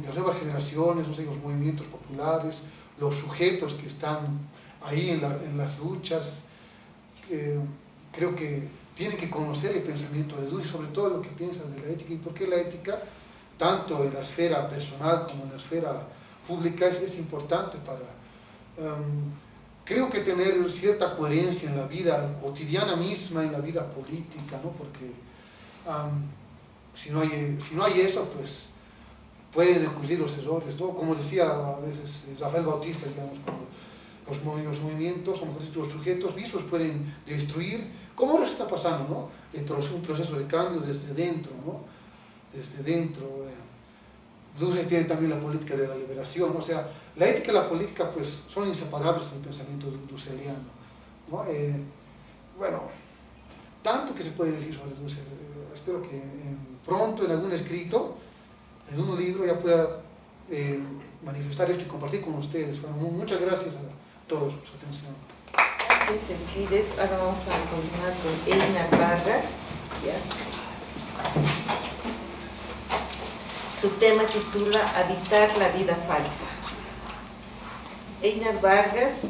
Las nuevas generaciones, no sé, los movimientos populares, los sujetos que están ahí en las luchas, creo que tienen que conocer el pensamiento de Dussel, sobre todo lo que piensan de la ética, y por qué la ética, tanto en la esfera personal como en la esfera pública, es importante para, creo que tener cierta coherencia en la vida cotidiana misma, en la vida política, ¿no? Porque si no hay eso, pues pueden ocurrir los errores, ¿no? Como decía a veces Rafael Bautista, digamos, los movimientos, o mejor dicho, los sujetos mismos pueden destruir, como ahora está pasando, ¿no? Un proceso de cambio desde dentro, ¿no? Desde dentro. Dussel tiene también la política de la liberación, o sea, la ética y la política pues son inseparables del pensamiento dusseliano, ¿no? Bueno, tanto que se puede decir sobre Dussel. Espero que pronto en algún escrito, en un libro, ya pueda manifestar esto y compartir con ustedes. Bueno, muchas gracias a todos por su atención. Gracias, Euclides. Ahora vamos a continuar con Einar Vargas. ¿Ya? Su tema titula Habitar la vida falsa. Einar Vargas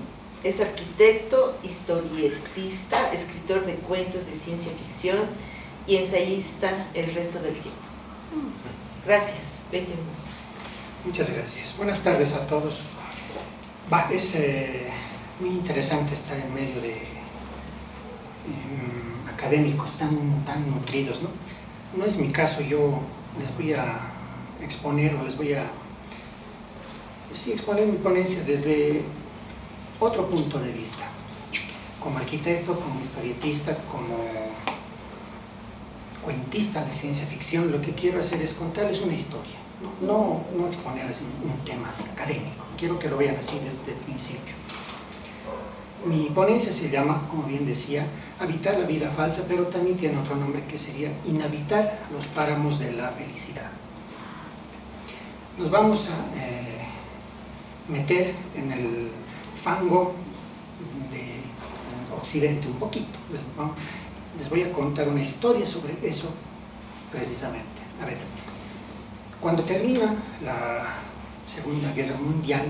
es arquitecto, historietista, escritor de cuentos de ciencia ficción y ensayista el resto del tiempo. Gracias. 20 minutos. Muchas gracias. Buenas tardes a todos. Es muy interesante estar en medio de académicos tan nutridos, ¿no? No es mi caso, yo les voy a exponer o les voy a exponer mi ponencia desde otro punto de vista, como arquitecto, como historietista, como cuentista de ciencia ficción. Lo que quiero hacer es contarles una historia, no exponerles un tema académico. Quiero que lo vean así desde el principio. Mi ponencia se llama, como bien decía, Habitar la vida falsa, pero también tiene otro nombre que sería Inhabitar los páramos de la felicidad. Nos vamos a meter en el fango de Occidente un poquito. Les voy a contar una historia sobre eso precisamente. A ver, cuando termina la Segunda Guerra Mundial,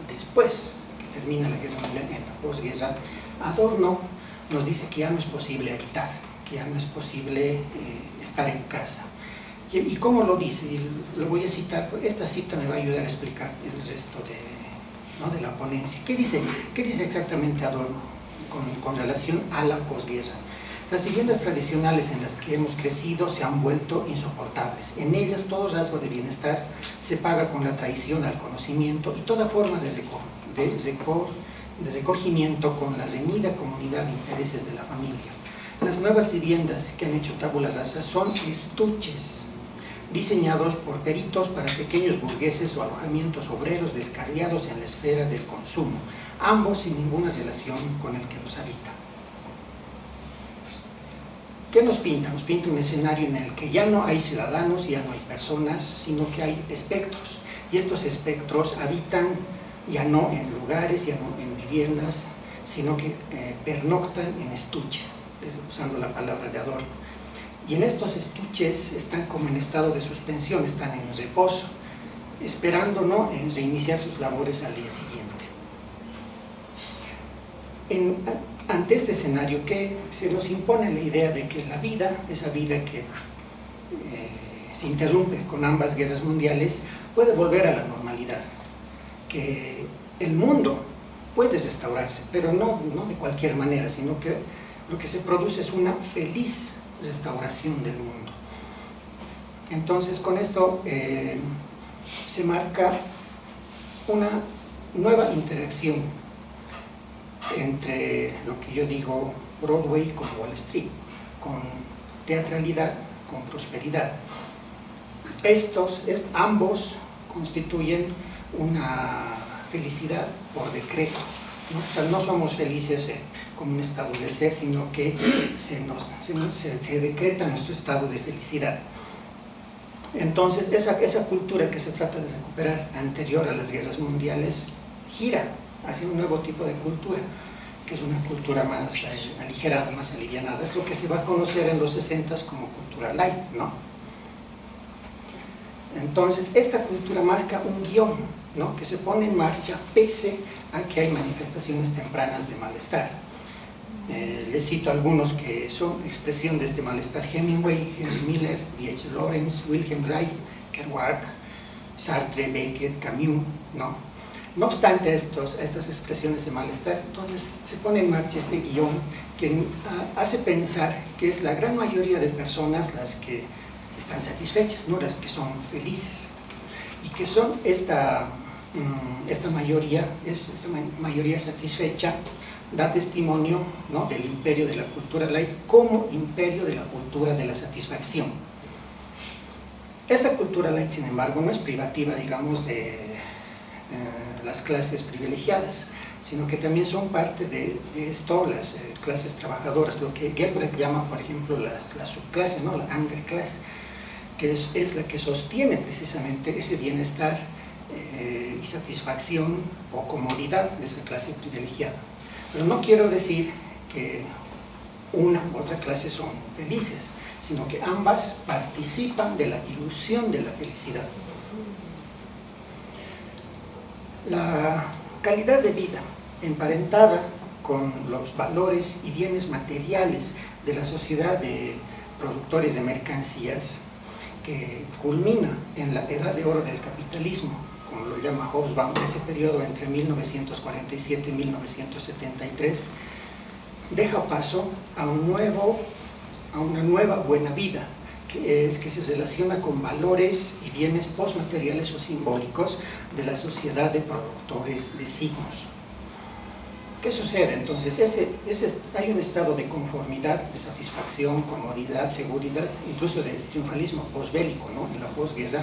después que termina la Guerra Mundial, en la posguerra, Adorno nos dice que ya no es posible habitar, que ya no es posible estar en casa. ¿Y cómo lo dice? Y lo voy a citar, esta cita me va a ayudar a explicar el resto de la ponencia. ¿Qué dice exactamente Adorno con relación a la posguerra? Las viviendas tradicionales en las que hemos crecido se han vuelto insoportables. En ellas todo rasgo de bienestar se paga con la traición al conocimiento y toda forma de recogimiento con la reñida comunidad de intereses de la familia. Las nuevas viviendas que han hecho tabula rasa son estuches diseñados por peritos para pequeños burgueses o alojamientos obreros descarriados en la esfera del consumo, ambos sin ninguna relación con el que los habita. ¿Qué nos pinta? Nos pinta un escenario en el que ya no hay ciudadanos, ya no hay personas, sino que hay espectros. Y estos espectros habitan ya no en lugares, ya no en viviendas, sino que pernoctan en estuches, usando la palabra de Adorno. Y en estos estuches están como en estado de suspensión, están en reposo, esperando en reiniciar sus labores al día siguiente. Ante este escenario, que se nos impone la idea de que la vida, esa vida que se interrumpe con ambas guerras mundiales, puede volver a la normalidad, que el mundo puede restaurarse, pero no de cualquier manera, sino que lo que se produce es una feliz restauración del mundo. Entonces, con esto se marca una nueva interacción entre lo que yo digo Broadway con Wall Street, con teatralidad, con prosperidad. Ambos constituyen una felicidad por decreto, ¿no? O sea, no somos felices como un estado de ser, sino que se decreta nuestro estado de felicidad. Entonces, esa cultura que se trata de recuperar anterior a las guerras mundiales gira hacia un nuevo tipo de cultura, que es una cultura más aligerada, más alivianada. Es lo que se va a conocer en los 60s como cultura light, ¿no? Entonces, esta cultura marca un guión, ¿no?, que se pone en marcha pese a que hay manifestaciones tempranas de malestar. Les cito algunos que son expresión de este malestar: Hemingway, Henry Miller, D.H. Lawrence, Wilhelm Reich, Kerouac, Sartre, Beckett, Camus, ¿no? No obstante estas expresiones de malestar, entonces se pone en marcha este guión que hace pensar que es la gran mayoría de personas las que están satisfechas, ¿no?, las que son felices, y que son esta mayoría satisfecha da testimonio, ¿no?, del imperio de la cultura light como imperio de la cultura de la satisfacción. Esta cultura light, sin embargo, no es privativa, digamos, de las clases privilegiadas. sino que también son parte de esto las clases trabajadoras, lo que Gelbrecht llama, por ejemplo, la subclase, ¿no? La underclass, que es la que sostiene precisamente ese bienestar y satisfacción o comodidad de esa clase privilegiada. Pero no quiero decir que una u otra clase son felices, sino que ambas participan de la ilusión de la felicidad. La calidad de vida emparentada con los valores y bienes materiales de la sociedad de productores de mercancías que culmina en la edad de oro del capitalismo, como lo llama Hobsbawm, ese periodo entre 1947 y 1973, deja paso a una nueva buena vida, que se relaciona con valores y bienes postmateriales o simbólicos de la sociedad de productores de signos. ¿Qué sucede? Entonces, hay un estado de conformidad, de satisfacción, comodidad, seguridad, incluso de triunfalismo posbélico, ¿no? En la posguerra,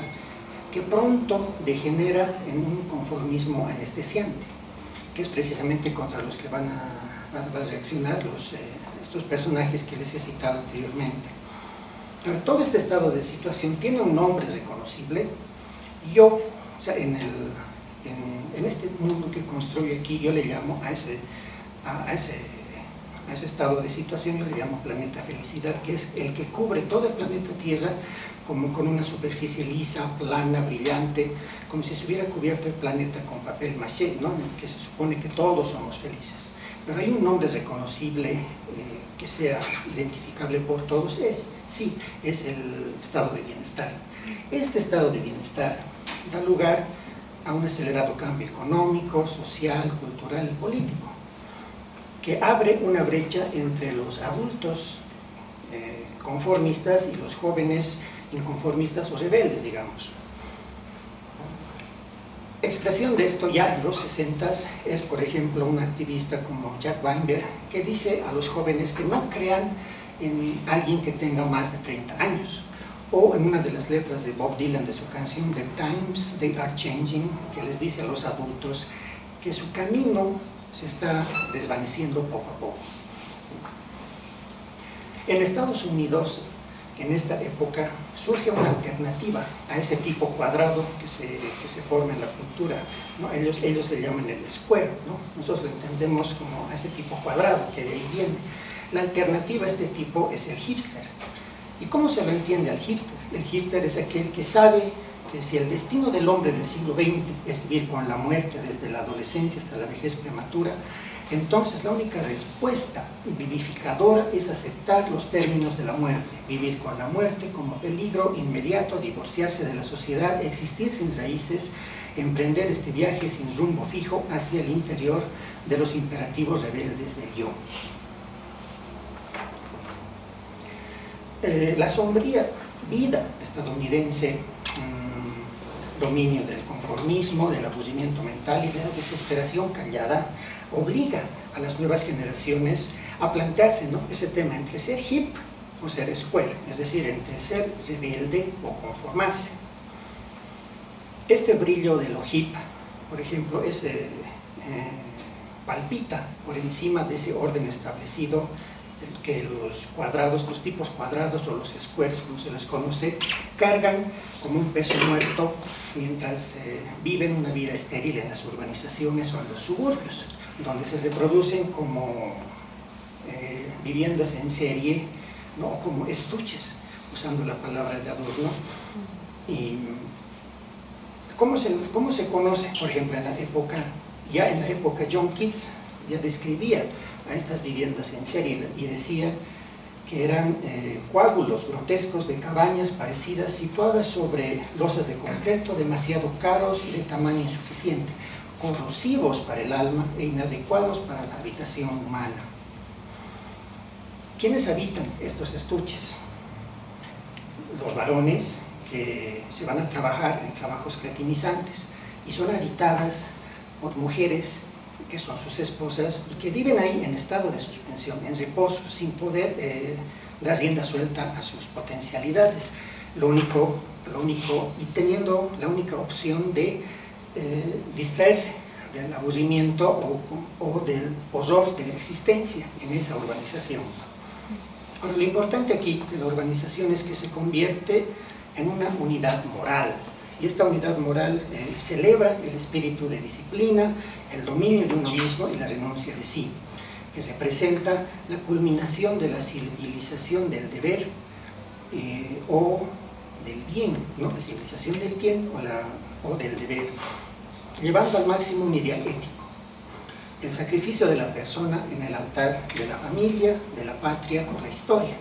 que pronto degenera en un conformismo anestesiante, que es precisamente contra los que van a reaccionar estos personajes que les he citado anteriormente. Ahora, todo este estado de situación tiene un nombre reconocible. O sea, en este mundo que construyo aquí, yo le llamo a ese estado de situación, yo le llamo planeta felicidad, que es el que cubre todo el planeta Tierra como con una superficie lisa, plana, brillante, como si se hubiera cubierto el planeta con papel maché, ¿no? En el que se supone que todos somos felices. Pero hay un nombre reconocible que sea identificable por todos, es el estado de bienestar. Este estado de bienestar da lugar a un acelerado cambio económico, social, cultural y político, que abre una brecha entre los adultos conformistas y los jóvenes inconformistas o rebeldes, digamos. Expresión de esto ya en los 60s es, por ejemplo, un activista como Jack Weinberg, que dice a los jóvenes que no crean en alguien que tenga más de 30 años. O en una de las letras de Bob Dylan de su canción The Times They Are Changing, que les dice a los adultos que su camino se está desvaneciendo poco a poco. En Estados Unidos, en esta época, surge una alternativa a ese tipo cuadrado que se forma en la cultura, ¿no? Ellos le llaman el square, ¿no? Nosotros lo entendemos como a ese tipo cuadrado, que de ahí viene. La alternativa a este tipo es el hipster. ¿Y cómo se lo entiende al hipster? El hipster es aquel que sabe que si el destino del hombre del siglo XX es vivir con la muerte desde la adolescencia hasta la vejez prematura, entonces la única respuesta vivificadora es aceptar los términos de la muerte, vivir con la muerte como peligro inmediato, divorciarse de la sociedad, existir sin raíces, emprender este viaje sin rumbo fijo hacia el interior de los imperativos rebeldes del yo. La sombría vida estadounidense, dominio del conformismo, del aburrimiento mental y de la desesperación callada, obliga a las nuevas generaciones a plantearse, ¿no?, ese tema entre ser hip o ser square, es decir, entre ser rebelde o conformarse. Este brillo de lo hip, por ejemplo, palpita por encima de ese orden establecido que los cuadrados, los tipos cuadrados o los squares, como se les conoce, cargan como un peso muerto mientras viven una vida estéril en las urbanizaciones o en los suburbios, donde se reproducen como viviendas en serie, ¿no?, como estuches, usando la palabra de adorno. Y ¿cómo se conoce? Por ejemplo, en la época John Keats ya describía a estas viviendas en serie y decía que eran coágulos grotescos de cabañas parecidas situadas sobre losas de concreto demasiado caros y de tamaño insuficiente, corrosivos para el alma e inadecuados para la habitación humana. ¿Quiénes habitan estos estuches? Los varones que se van a trabajar en trabajos cretinizantes y son habitadas por mujeres que son sus esposas y que viven ahí en estado de suspensión, en reposo, sin poder dar rienda suelta a sus potencialidades. Y teniendo la única opción de distraerse del aburrimiento o del horror de la existencia en esa urbanización. Ahora, lo importante aquí de la urbanización es que se convierte en una unidad moral, y esta unidad moral celebra el espíritu de disciplina, el dominio de uno mismo y la renuncia de sí, que representa la culminación de la civilización del deber o del bien, ¿no? La civilización del bien o del deber, llevando al máximo un ideal ético, el sacrificio de la persona en el altar de la familia, de la patria o la historia.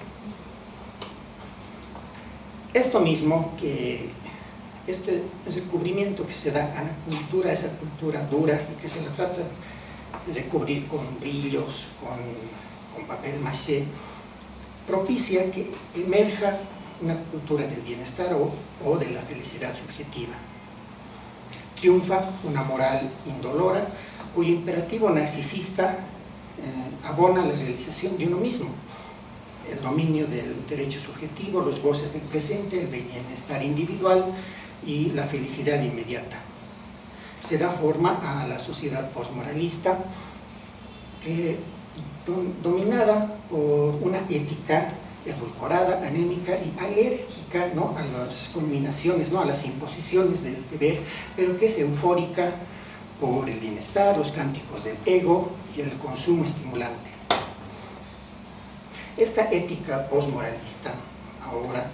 Esto mismo, que este recubrimiento que se da a la cultura, esa cultura dura, que se la trata de recubrir con brillos, con papel maché, propicia que emerja una cultura del bienestar o de la felicidad subjetiva. Triunfa una moral indolora, cuyo imperativo narcisista abona la realización de uno mismo, el dominio del derecho subjetivo, los goces del presente, el bienestar individual y la felicidad inmediata. Se da forma a la sociedad postmoralista dominada por una ética edulcorada, anémica y alérgica, ¿no?, a las culminaciones, ¿no?, a las imposiciones del deber, pero que es eufórica por el bienestar, los cánticos del ego y el consumo estimulante. Esta ética postmoralista, ahora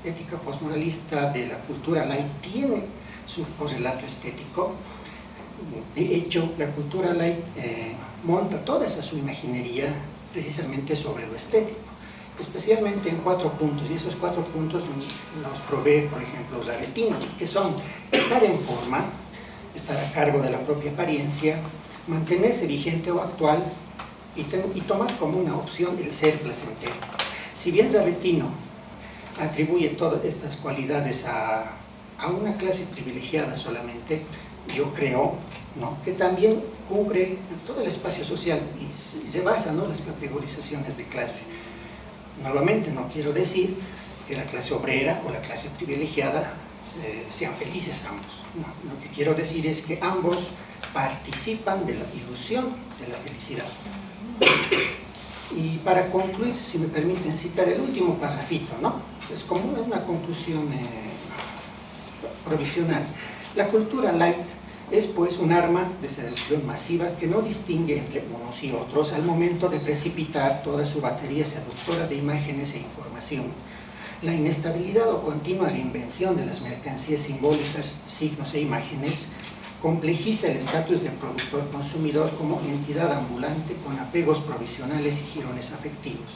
ética postmoralista de la cultura light, tiene su correlato estético. De hecho, la cultura light monta toda esa su imaginería precisamente sobre lo estético, especialmente en 4 puntos, y esos 4 puntos nos provee, por ejemplo, Ravetino, que son estar en forma, estar a cargo de la propia apariencia, mantenerse vigente o actual y tomar como una opción el ser placentero. Si bien Ravetino atribuye todas estas cualidades a una clase privilegiada solamente, yo creo, ¿no?, que también cubre todo el espacio social y se basa, ¿no?, en las categorizaciones de clase. Nuevamente, no quiero decir que la clase obrera o la clase privilegiada sean felices ambos. No, lo que quiero decir es que ambos participan de la ilusión de la felicidad. Y para concluir, si me permiten citar el último parrafito, ¿no?, es como una conclusión provisional. La cultura light es pues un arma de seducción masiva que no distingue entre unos y otros al momento de precipitar toda su batería seductora de imágenes e información. La inestabilidad o continua reinvención de las mercancías simbólicas, signos e imágenes complejiza el estatus de productor-consumidor como entidad ambulante con apegos provisionales y jirones afectivos,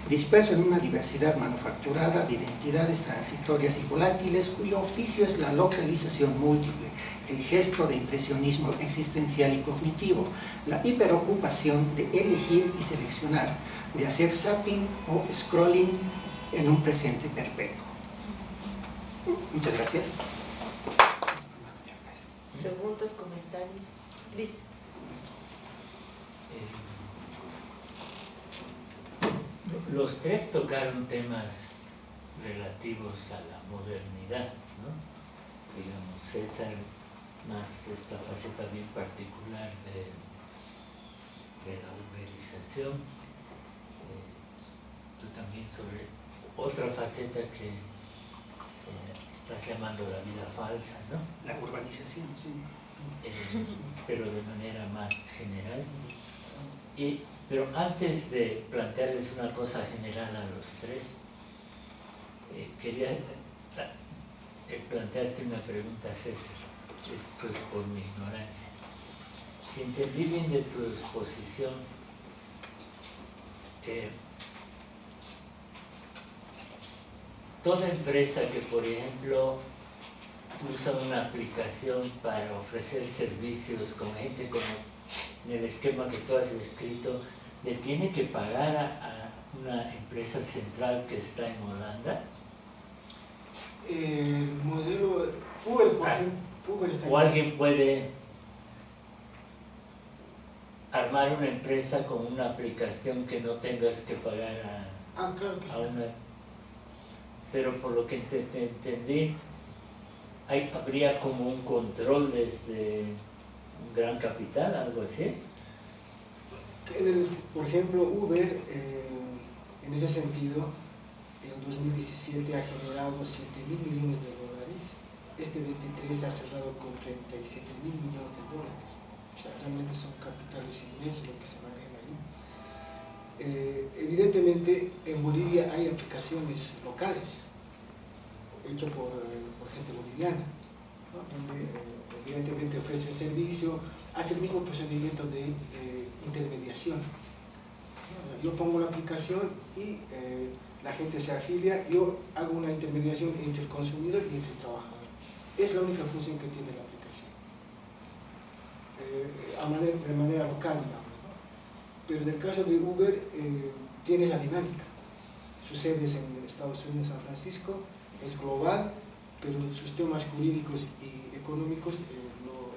disperso en una diversidad manufacturada de identidades transitorias y volátiles cuyo oficio es la localización múltiple, el gesto de impresionismo existencial y cognitivo, la hiperocupación de elegir y seleccionar, de hacer zapping o scrolling en un presente perpetuo. Muchas gracias. Preguntas, comentarios. Liz. Los tres tocaron temas relativos a la modernidad, ¿no? Digamos, César más esta faceta bien particular de la uberización, tú también sobre otra faceta que estás llamando la vida falsa, ¿no? La urbanización, sí. Pero de manera más general. Pero antes de plantearles una cosa general a los tres, quería plantearte una pregunta, César. Esto es por mi ignorancia. Si entendí bien de tu exposición, toda empresa que, por ejemplo, usa una aplicación para ofrecer servicios con gente como en el esquema que tú has descrito, ¿le tiene que pagar a una empresa central que está en Holanda? El modelo Uber, por ejemplo, Uber está ¿O alguien puede armar una empresa con una aplicación que no tengas que pagar claro que sí. a una? Pero por lo que te entendí, habría como un control desde un gran capital, algo así es. Por ejemplo, Uber, en ese sentido, en 2017 ha generado 7.000 millones de dólares. Este 23 ha cerrado con 37.000 millones de dólares. O sea, realmente son capitales inmensos lo que se maneja ahí. Evidentemente, en Bolivia hay aplicaciones locales, hechas por gente boliviana, ¿no? Donde evidentemente ofrece un servicio, hace el mismo procedimiento de intermediación. Yo pongo la aplicación y la gente se afilia, yo hago una intermediación entre el consumidor y entre el trabajador. Es la única función que tiene la aplicación, de manera local, digamos, ¿no? Pero en el caso de Uber tiene esa dinámica. Su sede es en Estados Unidos, San Francisco, es global, pero sus temas jurídicos y económicos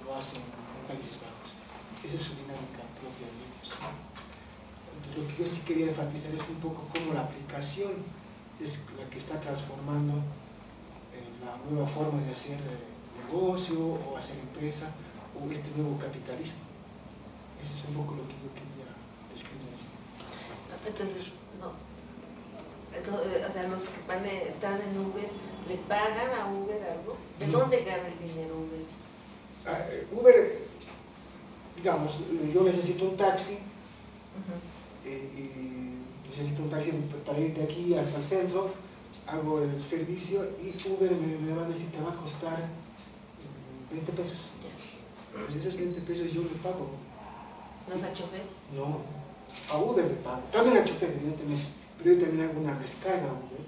lo hacen en Países Bajos. Esa es su dinámica propia de ellos. Entonces, lo que yo sí quería enfatizar es un poco cómo la aplicación es la que está transformando la nueva forma de hacer negocio o hacer empresa o este nuevo capitalismo. Eso es un poco lo que yo quería describir así. Entonces, no. Entonces, o sea, los que están en Uber, ¿le pagan a Uber algo? ¿De dónde gana el dinero Uber? Uber, digamos, yo necesito un taxi y necesito un taxi para ir de aquí hasta el centro, hago el servicio y Uber me va a decir que va a costar 20 pesos. Pues esos 20 pesos yo le pago. ¿No es al chofer? No, a Uber le pago. También al chofer, evidentemente. Pero yo también hago una descarga a Uber.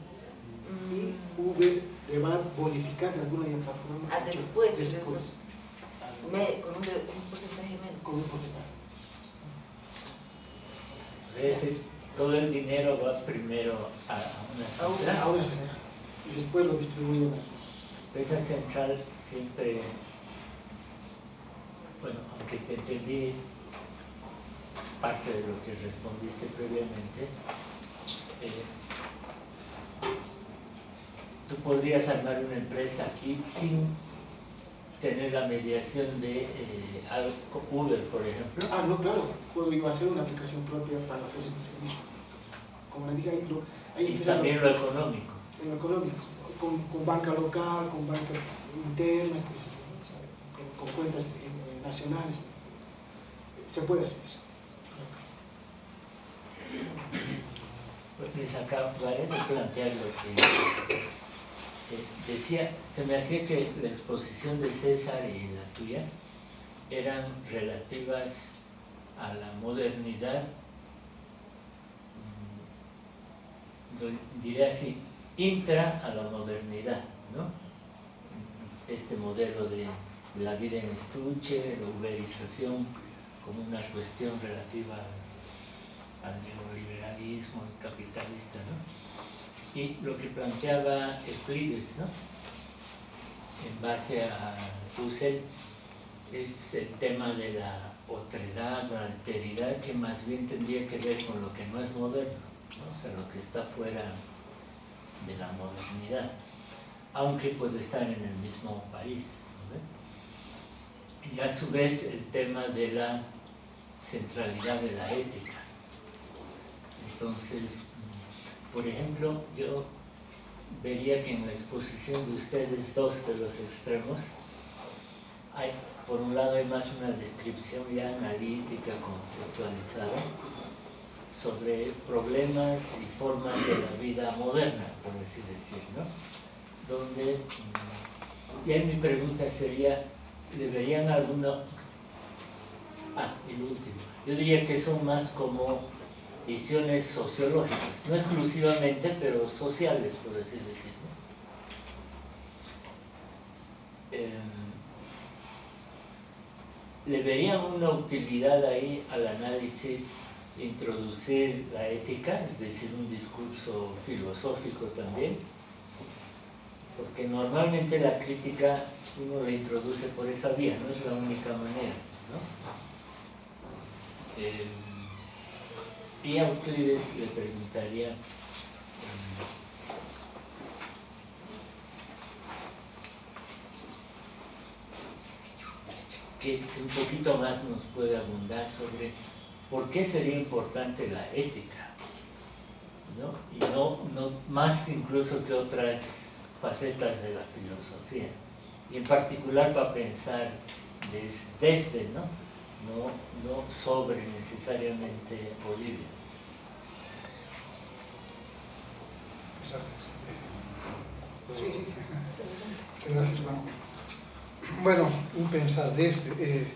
Y Uber le va a bonificar de alguna y otra forma. Después. Después. Con un porcentaje menos. Con un porcentaje. Es decir, todo el dinero va primero a una central. A una central. Y después lo distribuyen a sus. Esa central siempre, bueno, aunque te entendí parte de lo que respondiste previamente, tú podrías armar una empresa aquí sin tener la mediación de Uber, por ejemplo. No, claro, puedo yo hacer una aplicación propia para ofrecer un servicio. Como le dije, Y también lo económico. En lo económico, con banca local, con banca interna, con cuentas nacionales. Se puede hacer eso. Pues acabé de plantear lo que decía, se me hacía que la exposición de César y la tuya eran relativas a la modernidad, diré así, intra a la modernidad, ¿no? Este modelo de la vida en estuche, la uberización como una cuestión relativa al neoliberalismo capitalista, ¿no? Y lo que planteaba Euclides, ¿no? En base a Husserl, es el tema de la otredad, la alteridad, que más bien tendría que ver con lo que no es moderno, ¿no? O sea, lo que está fuera de la modernidad, aunque puede estar en el mismo país, ¿no? Y a su vez el tema de la centralidad de la ética. Entonces, por ejemplo, yo vería que en la exposición de ustedes, dos de los extremos, hay, por un lado hay más una descripción ya analítica, conceptualizada, sobre problemas y formas de la vida moderna, por así decir, ¿no? Donde, y ahí mi pregunta sería, ¿deberían alguna... y lo último, yo diría que son más como visiones sociológicas, no exclusivamente, pero sociales, por así decirlo. ¿Le verían una utilidad ahí al análisis introducir la ética, es decir, un discurso filosófico también? Porque normalmente la crítica uno la introduce por esa vía, no es la única manera, ¿no? Y a Euclides le preguntaría, que si un poquito más nos puede abundar sobre por qué sería importante la ética, ¿no? Y no más incluso que otras facetas de la filosofía, y en particular para pensar desde, ¿no? No sobre necesariamente Bolivia. Gracias, Juan. Bueno, un pensar desde,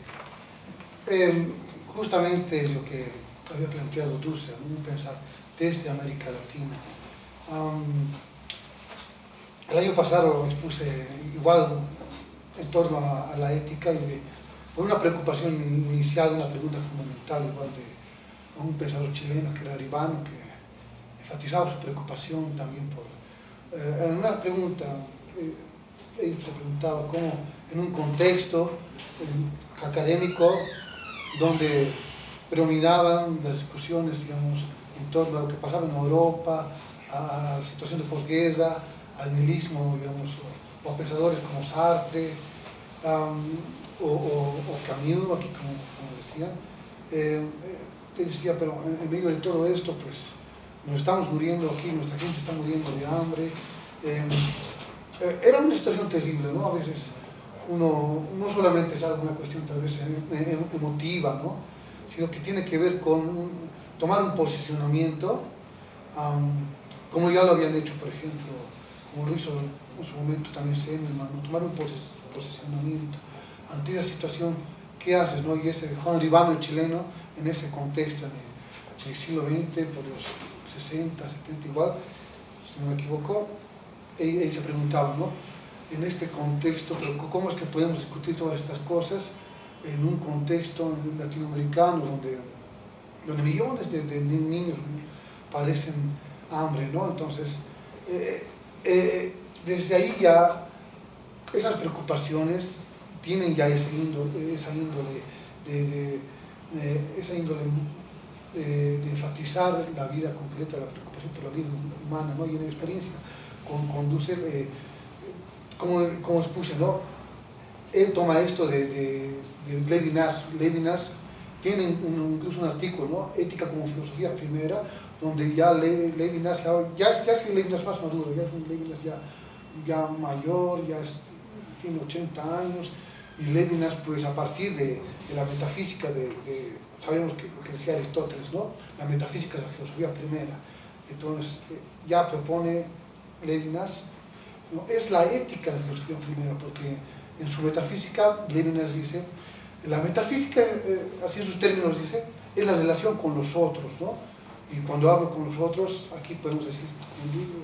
justamente lo que había planteado Dulce, un pensar desde América Latina. El año pasado expuse igual en torno a la ética y por una preocupación inicial, una pregunta fundamental igual de un pensador chileno que era Aribano, que enfatizaba su preocupación también por en una pregunta. Él se preguntaba cómo en un contexto académico donde predominaban las discusiones, digamos, en torno a lo que pasaba en Europa, a la situación de posguerra, al nihilismo, digamos, o a pensadores como Sartre o Camus, aquí como decían, él decía, pero en medio de todo esto, pues nos estamos muriendo aquí, nuestra gente está muriendo de hambre. Era una situación terrible, ¿no? A veces uno no solamente es alguna cuestión tal vez emotiva, ¿no? Sino que tiene que ver con tomar un posicionamiento, como ya lo habían hecho, por ejemplo, como lo hizo en su momento también Seneman, ¿no? Tomar un posicionamiento ante la situación, ¿qué haces, no? Y ese Juan Aribano, el chileno, en ese contexto, en el siglo XX, por los 60, 70 igual, si no me equivoco, él se preguntaba, ¿no? En este contexto, pero ¿cómo es que podemos discutir todas estas cosas en un contexto latinoamericano donde millones de niños padecen hambre, ¿no? Entonces, desde ahí ya esas preocupaciones tienen ya esa índole de enfatizar la vida concreta, la preocupación por la vida humana, ¿no? Y en la experiencia con Dussel, como expuse, ¿no? Él toma esto de Levinas. Levinas tiene incluso un artículo, ¿no? Ética como filosofía primera, donde ya Levinas, ya es que Levinas más maduro, ya es un Levinas ya mayor, tiene 80 años, y Levinas, pues a partir de la metafísica sabemos que decía Aristóteles, ¿no? La metafísica es la filosofía primera. Entonces, ya propone Levinas, ¿no? Es la ética de la filosofía primera, porque en su metafísica, Levinas dice, la metafísica, así en sus términos dice, es la relación con los otros, ¿no? Y cuando hablo con los otros, aquí podemos decir,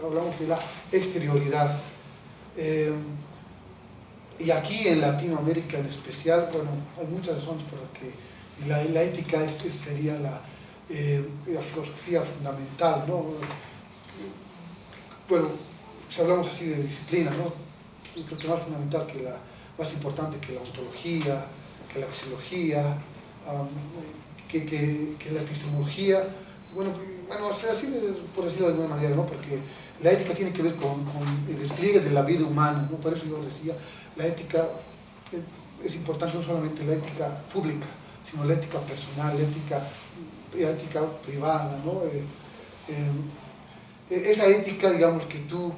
hablamos de la exterioridad. Y aquí en Latinoamérica en especial, bueno, hay muchas razones por las que la ética sería la filosofía fundamental, ¿no? Bueno, si hablamos así de disciplina, ¿no? Creo que más fundamental más importante que la ontología, que la axiología, que la epistemología, bueno, así por decirlo de alguna manera, ¿no? Porque la ética tiene que ver con el despliegue de la vida humana, ¿no? Por eso yo decía, la ética es importante, no solamente la ética pública, sino la ética personal, la ética privada, ¿no? Esa ética, digamos, que tú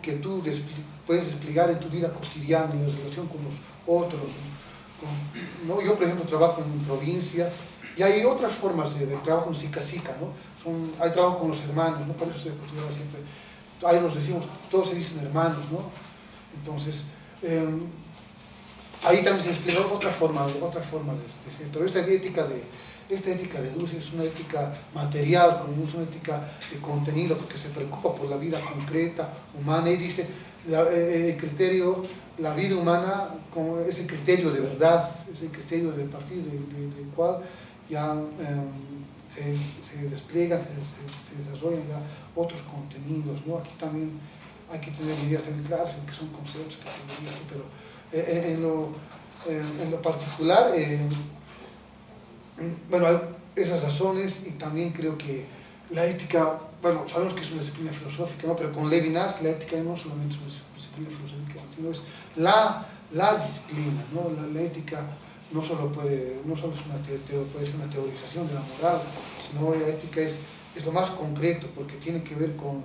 puedes desplegar en tu vida cotidiana, en la relación con los otros, ¿no? Yo, por ejemplo, trabajo en provincia y hay otras formas de trabajo en sica-sica, ¿no? Hay trabajo con los hermanos, ¿no? Por eso se acostumbraba siempre, ahí nos decimos, todos se dicen hermanos, ¿no? Entonces, ahí también se despliega otra forma de ser, pero esta ética de Dussel es una ética material, es una ética de contenido, porque se preocupa por la vida concreta, humana, y dice, el criterio, la vida humana es el criterio de verdad, es el criterio del partir del cual ya se despliegan, se desarrollan ya otros contenidos, ¿no? Aquí también hay que tener ideas también claras, que son conceptos, pero en lo particular, bueno, hay esas razones y también creo que la ética, bueno, sabemos que es una disciplina filosófica, ¿no? Pero con Levinas la ética no solamente es una disciplina filosófica, sino es la disciplina, ¿no? La ética no solo es puede ser una teorización de la moral, sino la ética es lo más concreto, porque tiene que ver con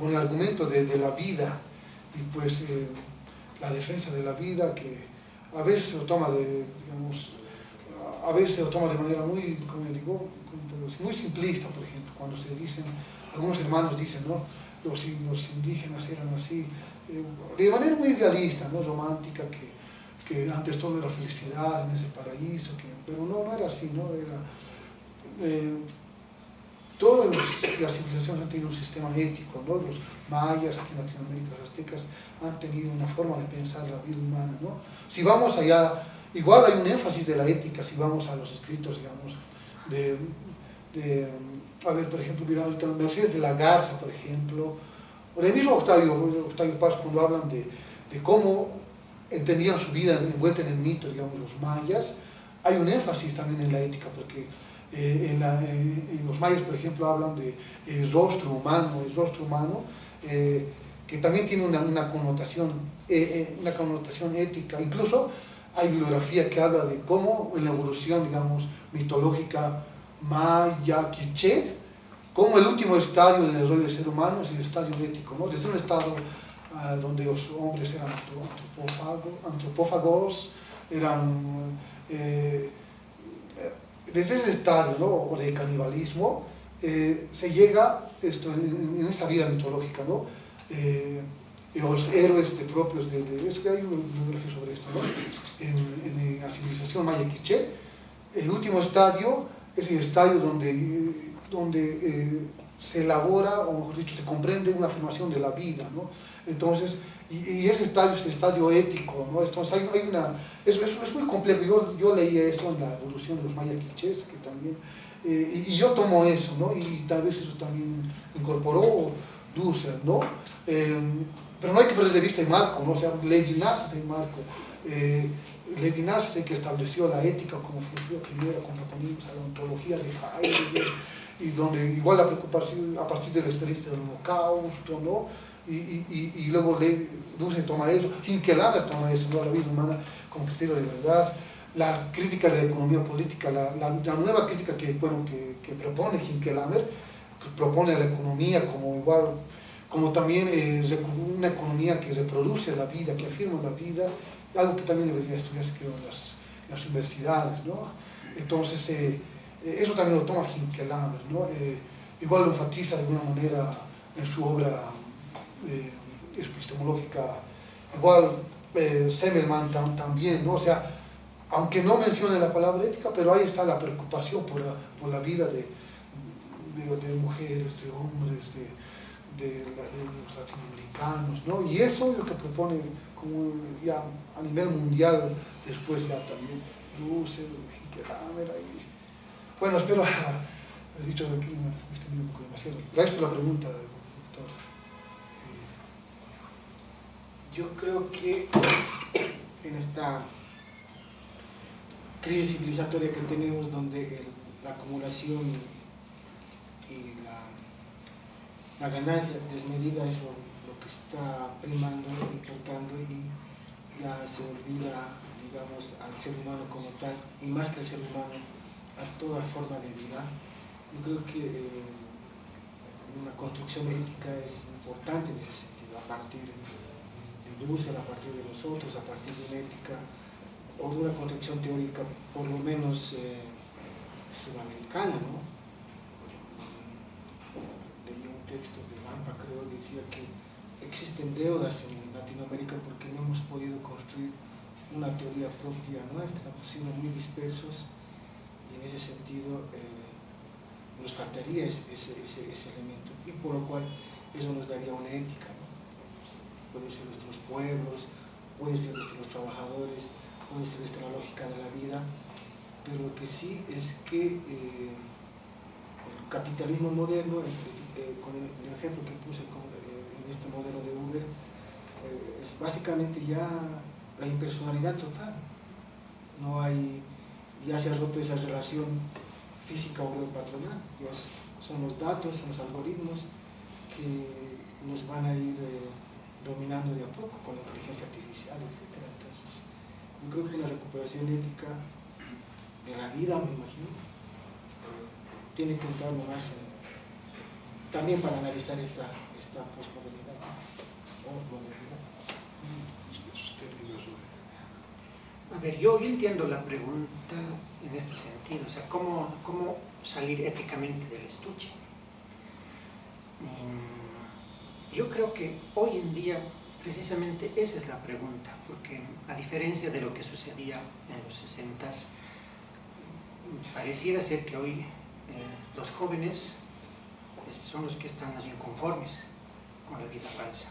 el argumento de la vida, y pues la defensa de la vida, que a veces se lo toma de manera muy, como digo, muy simplista. Por ejemplo, cuando se dicen, algunos hermanos dicen, ¿no?, los indígenas eran así, de manera muy idealista, ¿no?, romántica, que antes todo era felicidad en ese paraíso, pero no era así, ¿no? Todas las civilizaciones han tenido un sistema ético, ¿no? Los mayas, aquí en Latinoamérica, los aztecas, han tenido una forma de pensar la vida humana, ¿no? Si vamos allá, igual hay un énfasis de la ética, si vamos a los escritos, digamos, a ver, por ejemplo, mira, ahorita Mercedes de la Garza, por ejemplo, o el mismo Octavio Paz, cuando hablan de cómo entendían su vida envuelta en el mito, digamos, los mayas, hay un énfasis también en la ética, porque en los mayas, por ejemplo, hablan de rostro humano, que también tiene una connotación ética. Incluso hay bibliografía que habla de cómo en la evolución, digamos, mitológica maya, quiché, como el último estadio del desarrollo del ser humano es el estadio ético, ¿no? Desde un estado donde los hombres eran antropófagos, desde ese estadio, ¿no?, o de canibalismo, se llega en esa vida mitológica, ¿no? Los héroes propios es que hay una bibliografía sobre esto, ¿no? En la civilización maya quiché, el último estadio es el estadio donde se elabora, o mejor dicho, se comprende una afirmación de la vida, ¿no? Entonces, y ese estadio es el estadio ético, ¿no? Entonces es muy complejo. Yo leí eso en la evolución de los maya quichés, que también, y yo tomo eso, ¿no? Y tal vez eso también incorporó Dussel, ¿no? Pero no hay que perder de vista el marco, ¿no? O sea, Levinas es el marco. Levinas es el que estableció la ética como filosofía primera, cuando ponimos a la ontología de Heidegger, y donde igual la preocupación a partir de la experiencia del holocausto, ¿no? Y luego Dussel toma eso, Hinkelhammer toma eso, ¿no?, la vida humana como criterio de verdad, la crítica de la economía política, la nueva crítica que propone Hinkelhammer, que propone a la economía como también una economía que reproduce la vida, que afirma la vida, algo que también debería estudiarse, creo, en las universidades, ¿no? Entonces, eso también lo toma Hinkelhammer, ¿no? Igual lo enfatiza de alguna manera en su obra epistemológica, igual Semmelmann también, ¿no? O sea, aunque no mencione la palabra ética, pero ahí está la preocupación por la vida de mujeres, de hombres, de los latinoamericanos, ¿no? Y eso es lo que propone como ya a nivel mundial, después ya también Dussel, Hinkelhammer, ahí. Bueno, espero haber dicho que me extendí un poco demasiado. Gracias por la pregunta, doctor. Yo creo que en esta crisis civilizatoria que tenemos, donde la acumulación y la ganancia desmedida es lo que está primando, importando, y ya se olvida, digamos, al ser humano como tal, y más que al ser humano, a toda forma de vida. Yo creo que una construcción ética es importante en ese sentido, a partir de Dussel, a partir de nosotros, a partir de una ética o de una construcción teórica por lo menos sudamericana, ¿no? Leí un texto de Lampa, creo, que decía que existen deudas en Latinoamérica porque no hemos podido construir una teoría propia nuestra, pues siendo muy dispersos, y en ese sentido nos faltaría ese elemento, y por lo cual eso nos daría una ética, ¿no? Puede ser nuestros pueblos, puede ser nuestros trabajadores, puede ser nuestra lógica de la vida, pero lo que sí es que el capitalismo moderno, con el ejemplo que puse en este modelo de Uber, es básicamente ya la impersonalidad total. No hay, ya se ha roto esa relación física obrero-patronal, son los datos, son los algoritmos que nos van a ir dominando de a poco con la inteligencia artificial, etc. Entonces, Yo creo que una recuperación ética de la vida, me imagino, tiene que entrar más también para analizar esta posmodernidad o modernidad. A ver, yo entiendo la pregunta en este sentido, o sea, ¿cómo salir éticamente del estuche? Yo creo que hoy en día precisamente esa es la pregunta, porque a diferencia de lo que sucedía en los 60s, pareciera ser que hoy los jóvenes son los que están más inconformes con la vida falsa,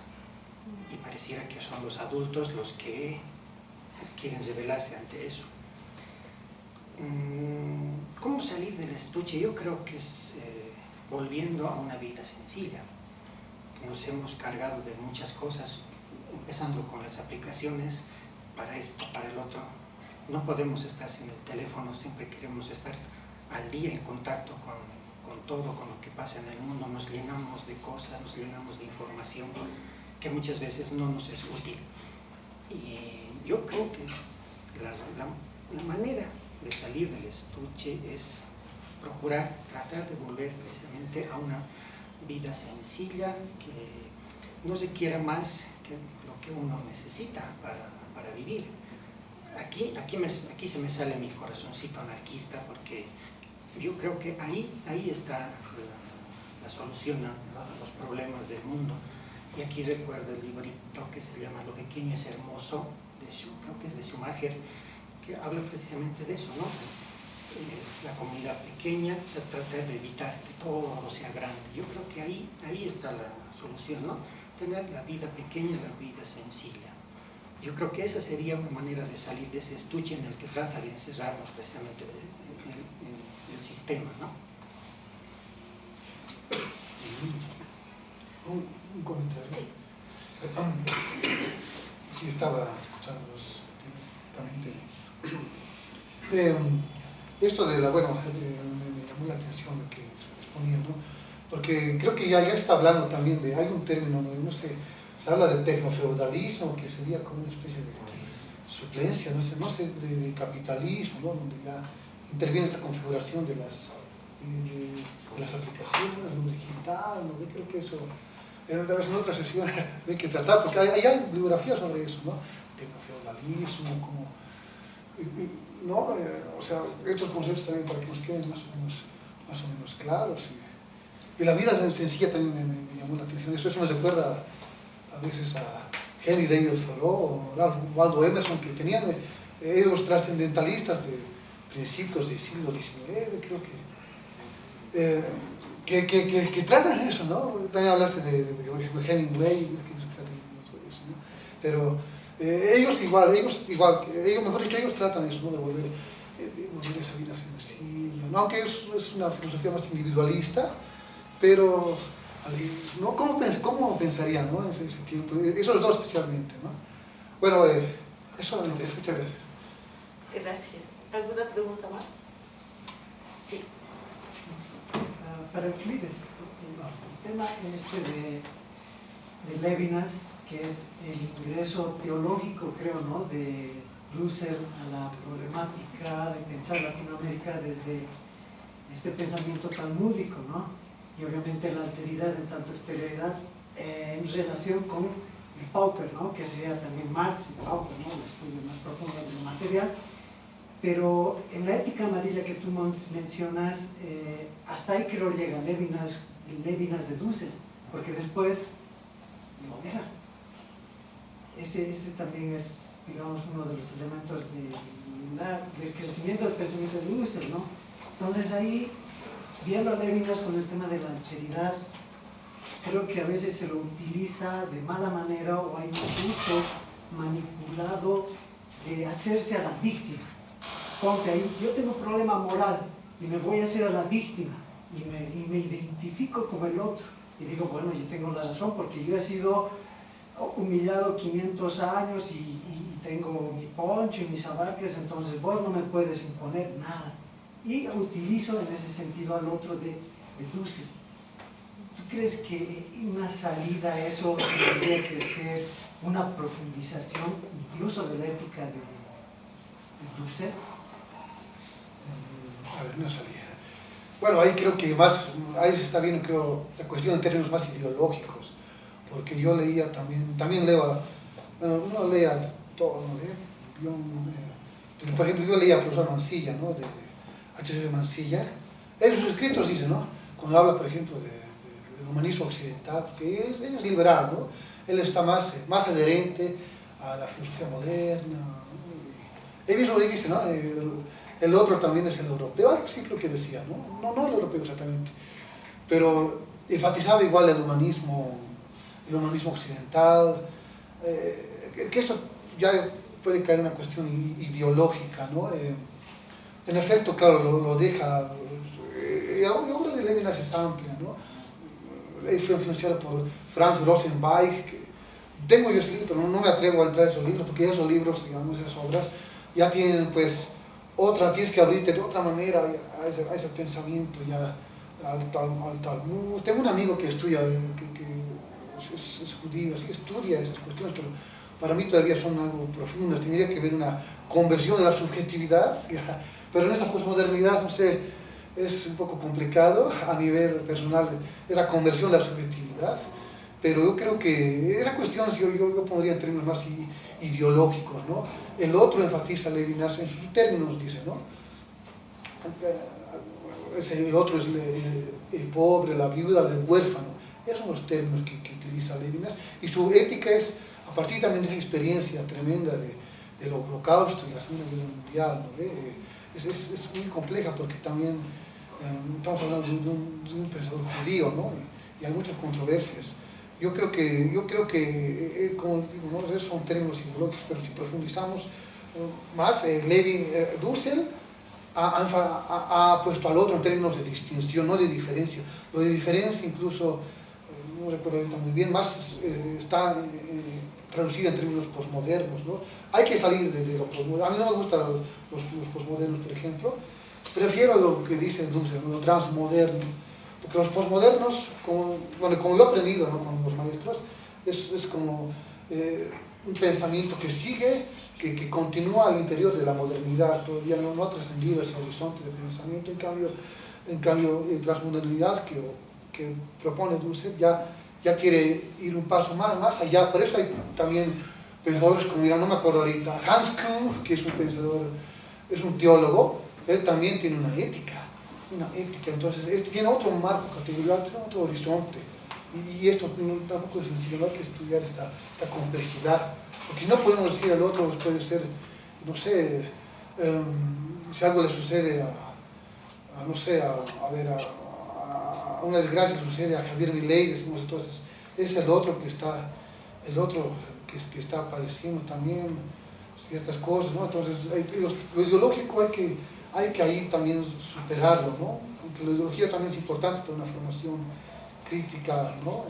y pareciera que son los adultos los que quieren rebelarse ante eso. ¿Cómo salir del estuche? Yo creo que es volviendo a una vida sencilla. Nos hemos cargado de muchas cosas, empezando con las aplicaciones para esto, para el otro. No podemos estar sin el teléfono, siempre queremos estar al día en contacto con todo, con lo que pasa en el mundo. Nos llenamos de cosas, nos llenamos de información que muchas veces no nos es útil. Y yo creo que la manera de salir del estuche es tratar de volver precisamente a una vida sencilla que no requiera más que lo que uno necesita para vivir. Aquí se me sale mi corazoncito anarquista, porque yo creo que ahí está la solución a los problemas del mundo. Y aquí recuerdo el librito que se llama Lo pequeño es hermoso, creo que es de Schumacher, que habla precisamente de eso, ¿no? La comunidad pequeña, se trata de evitar que todo sea grande. Yo creo que ahí está la solución, ¿no? Tener la vida pequeña, la vida sencilla. Yo creo que esa sería una manera de salir de ese estuche en el que trata de encerrarnos precisamente en el sistema, ¿no? Un comentario. Sí, estaba escuchándolos atentamente. Esto de me llamó la atención lo que exponían, ¿no? Porque creo que ya está hablando también hay un término, no sé, se habla de tecnofeudalismo, que sería como una especie de suplencia, no sé, de capitalismo, ¿no? Donde ya interviene esta configuración de las aplicaciones, lo digital, ¿no? Yo creo que eso en otra sesión hay que tratar, porque hay bibliografía sobre eso, ¿no? Tecnofeudalismo, como... ¿no? O sea, estos conceptos también para que nos queden más o menos claros. Y la vida sencilla también me llamó la atención. Eso me recuerda a veces a Henry David Thoreau o Ralph Waldo Emerson, que tenían ellos trascendentalistas de principios del siglo XIX, creo que tratan eso, ¿no? También hablaste de Hemingway, ¿no? Pero ellos mejor dicho, ellos tratan eso, ¿no? De volver esa vida sencilla, ¿no? Aunque es una filosofía más individualista, pero ¿no? ¿Cómo pensarían, ¿no? En ese tiempo? Esos dos especialmente, ¿no? Bueno, eso solamente, muchas gracias. Gracias. ¿Alguna pregunta más? Sí. Para Euclides, el tema de Levinas, que es el ingreso teológico, creo, ¿no?, de Husserl a la problemática de pensar Latinoamérica desde este pensamiento talmúdico, ¿no? Y obviamente la alteridad en tanto exterioridad en relación con el Pauper, ¿no?, que sería también Marx y Pauper, ¿no?, el estudio más profundo del material. Pero en la ética amarilla que tú mencionas, hasta ahí creo llega Levinas de Husserl, porque después lo deja. Ese también es, digamos, uno de los elementos del crecimiento del pensamiento de Husserl, ¿no? Entonces ahí, viendo a Levinas con el tema de la alteridad, creo que a veces se lo utiliza de mala manera o hay un uso manipulado de hacerse a la víctima. Ponte ahí, yo tengo un problema moral y me voy a hacer a la víctima y me identifico con el otro y digo, bueno, yo tengo la razón porque yo he sido humillado 500 años y tengo mi poncho y mis abarques, entonces vos no me puedes imponer nada. Y utilizo en ese sentido al otro de Husserl. ¿Tú crees que una salida a eso tendría que ser una profundización incluso de la ética Dussel? A ver, no sabía. Bueno, ahí creo que más, ahí se está viendo, creo, la cuestión en términos más ideológicos, porque yo leía también leo, bueno, uno lea todo, ¿no? Por ejemplo, yo leía al profesor Mansilla, ¿no? De H.C. Mansilla. En sus escritos dice, ¿no? Cuando habla, por ejemplo, del humanismo occidental, que él es liberal, ¿no? Él está más adherente a la filosofía moderna, ¿no? Él mismo dice, ¿no? El otro también es el europeo, algo así creo que decía, ¿no? No el europeo exactamente, pero enfatizaba igual el humanismo occidental, que eso ya puede caer en una cuestión ideológica, ¿no? En efecto, claro, lo deja, la obra de Levinas es amplia, ¿no? Él fue influenciado por Franz Rosenweig, que tengo yo ese libro, pero no me atrevo a entrar en esos libros, porque esos libros, digamos, esas obras, ya tienen pues tienes que abrirte de otra manera a ese pensamiento, ya al Talmud. Tengo un amigo que estudia, que es judío, así que estudia esas cuestiones, pero para mí todavía son algo profundas. Tendría que ver una conversión de la subjetividad, pero en esta posmodernidad, no sé, es un poco complicado a nivel personal, esa conversión de la subjetividad, pero yo creo que esa cuestión yo pondría en términos más ideológicos, ¿no? El otro enfatiza Levinas en sus términos, dice, ¿no? El otro es el pobre, la viuda, el huérfano. Esos son los términos que utiliza Levinas, y su ética es a partir también de esa experiencia tremenda del Holocausto y la Segunda Guerra Mundial, ¿no? Es muy compleja porque también estamos hablando de un pensador judío, ¿no? Y hay muchas controversias. Yo creo que como digo, ¿no? Esos son términos ideológicos, pero si profundizamos más, Dussel ha puesto al otro en términos de distinción, no de diferencia. Lo de diferencia incluso, no recuerdo ahorita muy bien, más está traducido en términos posmodernos, ¿no? Hay que salir de lo posmoderno. A mí no me gustan los posmodernos, por ejemplo. Prefiero lo que dice Dussel, lo transmoderno. Porque los posmodernos, como yo he aprendido, ¿no? Con los maestros, es como un pensamiento que sigue, que continúa al interior de la modernidad, todavía no ha trascendido ese horizonte de pensamiento. En cambio transmodernidad que propone Dussel ya quiere ir un paso más allá. Por eso hay también pensadores como, mira, no me acuerdo ahorita, Hans Kuhn, que es un pensador, es un teólogo, él también tiene una ética, entonces tiene otro marco categorial, tiene otro horizonte, y esto tampoco es sencillo, no hay que estudiar esta complejidad, porque si no podemos decir al otro, puede ser, no sé, si algo le sucede a una desgracia sucede a Javier Milei, decimos, entonces es el otro que está padeciendo también ciertas cosas, ¿no? Entonces lo ideológico hay que ahí también superarlo, ¿no? Porque la ideología también es importante para una formación crítica, ¿no?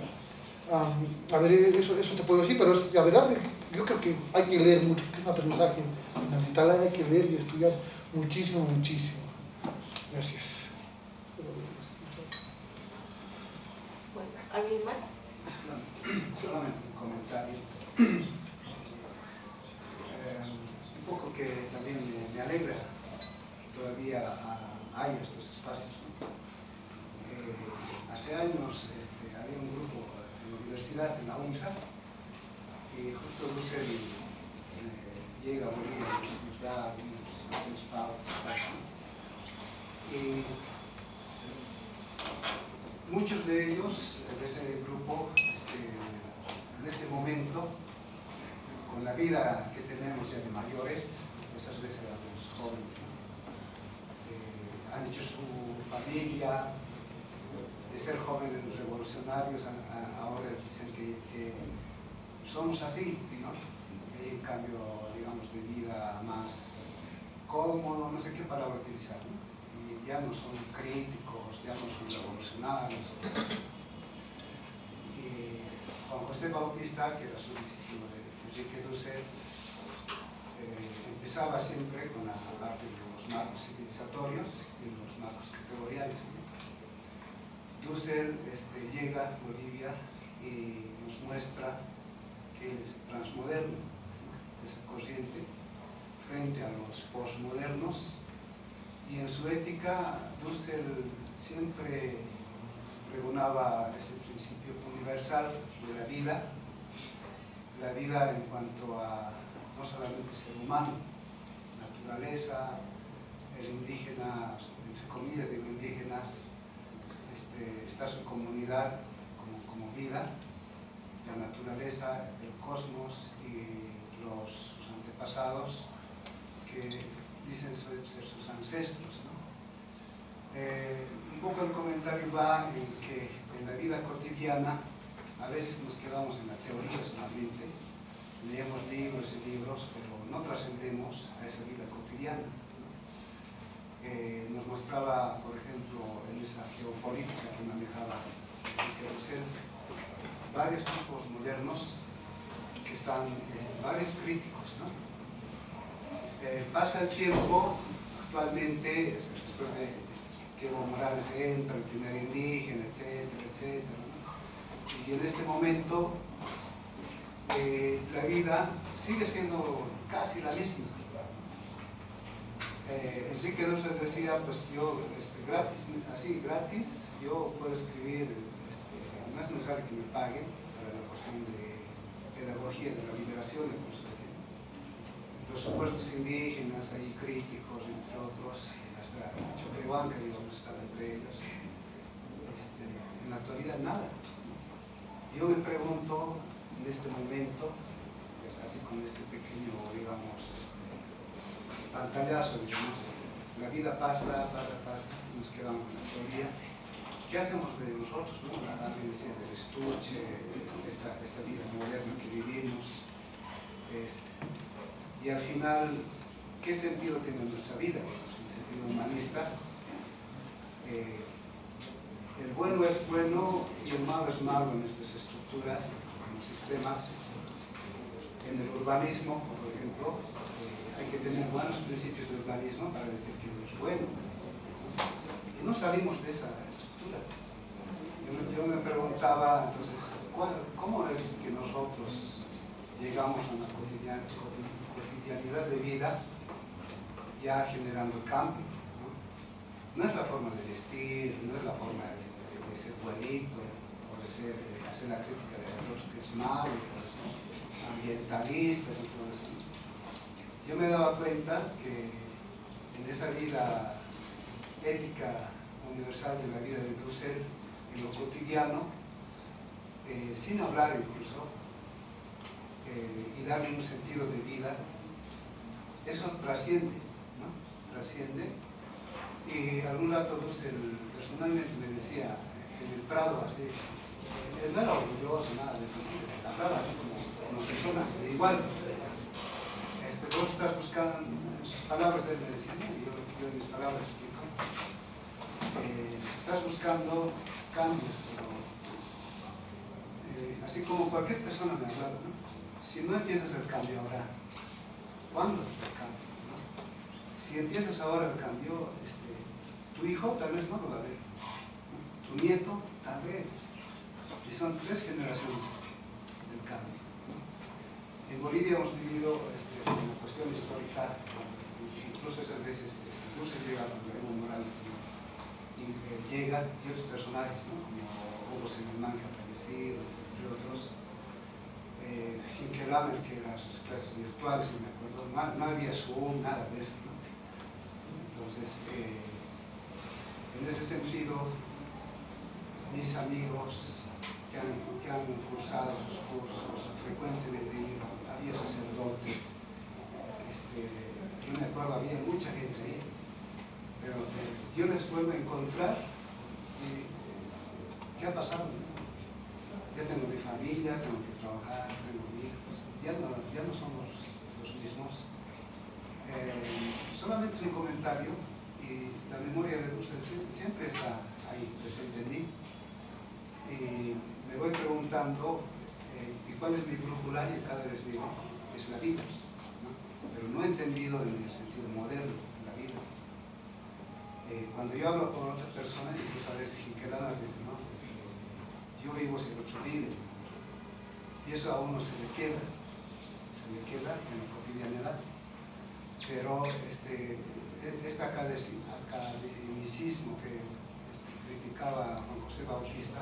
A ver, eso te puedo decir, pero la verdad yo creo que hay que leer mucho, que es un aprendizaje fundamental, hay que leer y estudiar muchísimo. Gracias. Bueno, ¿alguien más? Solamente un comentario. Un poco que también me alegra que todavía hay estos espacios, ¿no? Hace años había un grupo en la universidad, en la UNSA, y justo Dussel llega a Bolivia y nos da algunos pautas, ¿no? Y muchos de ellos, de ese grupo, en este momento, con la vida que tenemos ya de mayores, esas veces éramos jóvenes, ¿no? Han hecho su familia, de ser jóvenes revolucionarios, ahora dicen que somos así, ¿no? Y en cambio, digamos, de vida más cómodo, no sé qué palabra utilizar, ¿no? Y ya no son críticos, ya no son revolucionarios. Y Juan José Bautista, que era su discípulo de Enrique Dussel, empezaba siempre con la parte de los marcos civilizatorios y los marcos categoriales, ¿no? Dussel llega a Bolivia y nos muestra que él es transmoderno, ¿no? Esa corriente frente a los posmodernos, y en su ética Dussel siempre pregonaba ese principio universal de la vida en cuanto a no solamente ser humano, naturaleza, el indígena, entre comillas digo indígenas, está su comunidad como vida, la naturaleza, el cosmos y sus antepasados que dicen ser sus ancestros, ¿no? Un poco el comentario va en que en la vida cotidiana a veces nos quedamos en la teoría solamente, leemos libros y libros, pero no trascendemos a esa vida cotidiana, ¿no? Nos mostraba, por ejemplo, en esa geopolítica que manejaba Dussel, varios tipos modernos que están, varios críticos, ¿no? Pasa el tiempo, actualmente, después de que Evo Morales entra, el primer indígena, etcétera, etcétera, ¿no? Y en este momento la vida sigue siendo casi la misma. Enrique Dussel decía, pues yo, gratis, yo puedo escribir, no es necesario que me paguen para la cuestión de pedagogía de la liberación, incluso decir. Los supuestos indígenas, ahí críticos, entre otros, hasta Choquehuanca, digamos, están entre ellos. En la actualidad nada. Yo me pregunto en este momento, así con este pequeño, digamos, pantallazo, digamos, la vida pasa, nos quedamos en la teoría. ¿Qué hacemos de nosotros, no? Alguien decía del estuche, esta vida moderna que vivimos, y al final, ¿qué sentido tiene nuestra vida? En sentido humanista, el bueno es bueno y el malo es malo en nuestras estructuras, en los sistemas. En el urbanismo, por ejemplo, hay que tener buenos principios de urbanismo para decir que no es bueno. Y no salimos de esa estructura. Yo me preguntaba, entonces, ¿cómo es que nosotros llegamos a una cotidianidad de vida ya generando cambio? No es la forma de vestir, no es la forma de ser bonito, o de hacer la crítica de otros que es malo, ambientalistas y todo eso. Yo me daba cuenta que en esa vida ética universal de la vida de Dussel, en lo cotidiano, sin hablar incluso, y darle un sentido de vida, eso trasciende, ¿no? Trasciende. Y algún rato Dussel personalmente me decía, en el Prado, así, él no era orgulloso, nada de eso, hablaba así como persona, igual, vos estás buscando, sus palabras de él me decían, yo en mis palabras explico, estás buscando cambios, pero así como cualquier persona me ha hablado, ¿no? Si no empiezas el cambio ahora, ¿cuándo es el cambio? ¿No? Si empiezas ahora el cambio, tu hijo tal vez no lo va a ver, ¿no? Tu nieto tal vez, y son 3 generaciones del cambio. En Bolivia hemos vivido una cuestión histórica, incluso esas veces Dussel llega, Evo Morales llega, y otros personajes, ¿no? Como Hugo Semelman, que ha fallecido, entre otros, Finkelhammer, que eran sus clases virtuales, me acuerdo, no había Zoom, nada de eso, ¿no? Entonces, en ese sentido, mis amigos que han cursado sus cursos, frecuentemente había sacerdotes, yo me acuerdo, había mucha gente ahí, pero yo les vuelvo a encontrar y ¿qué ha pasado? Ya tengo mi familia, tengo que trabajar, tengo hijos, ya no somos los mismos. Solamente es un comentario y la memoria de Dussel siempre está ahí presente en mí. Y me voy preguntando, ¿y cuál es mi brújula? Y cada vez digo, es la vida, ¿no? Pero no entendido en el sentido moderno de la vida. Cuando yo hablo con otra persona, incluso a veces Finkelhammer dice, no, yo vivo si el otro vive. Y eso a uno se le queda en la cotidianidad. pero este academicismo que criticaba Juan José Bautista,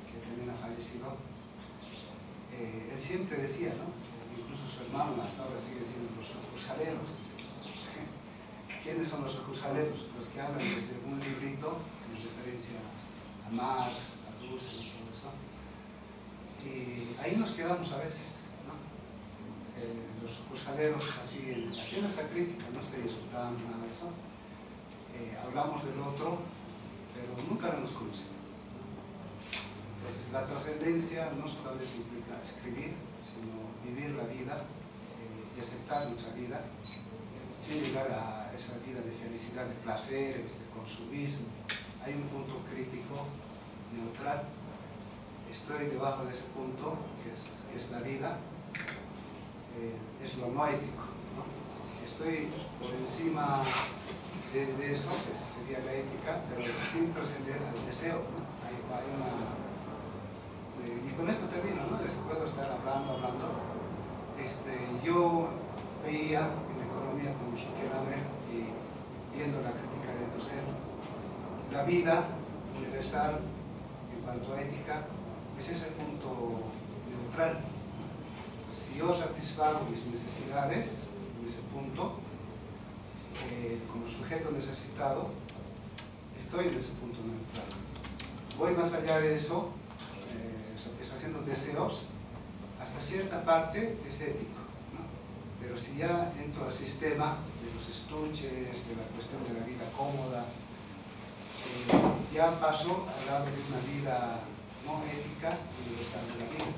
que también ha fallecido, él siempre decía, ¿no? Incluso su hermano hasta ahora sigue diciendo los sucursaleros. ¿Quiénes son los sucursaleros? Los que hablan desde un librito en referencia a Marx, a Dussel y todo eso. Y ahí nos quedamos a veces, ¿no? Los sucursaleros así, haciendo esa crítica, no estoy insultando nada de eso. Hablamos del otro, pero nunca lo hemos conocido. Entonces, la trascendencia no solamente implica escribir, sino vivir la vida y aceptar nuestra vida, sin llegar a esa vida de felicidad, de placeres, de consumismo. Hay un punto crítico, neutral. Estoy debajo de ese punto, que es la vida, es lo no ético, ¿no? Si estoy por encima de eso, que sería la ética, pero sin trascender al deseo, ¿no? Y con esto termino, ¿no? Puedo estar hablando. Yo veía en la economía con Schickelhammer y viendo la crítica de Dussel, la vida universal en cuanto a ética es ese punto neutral. Si yo satisfago mis necesidades en ese punto, como sujeto necesitado, estoy en ese punto neutral. Voy más allá de eso, satisfaciendo deseos, hasta cierta parte es ético, ¿no? Pero si ya entro al sistema de los estuches, de la cuestión de la vida cómoda, ya paso al lado de una vida no ética universal de la vida.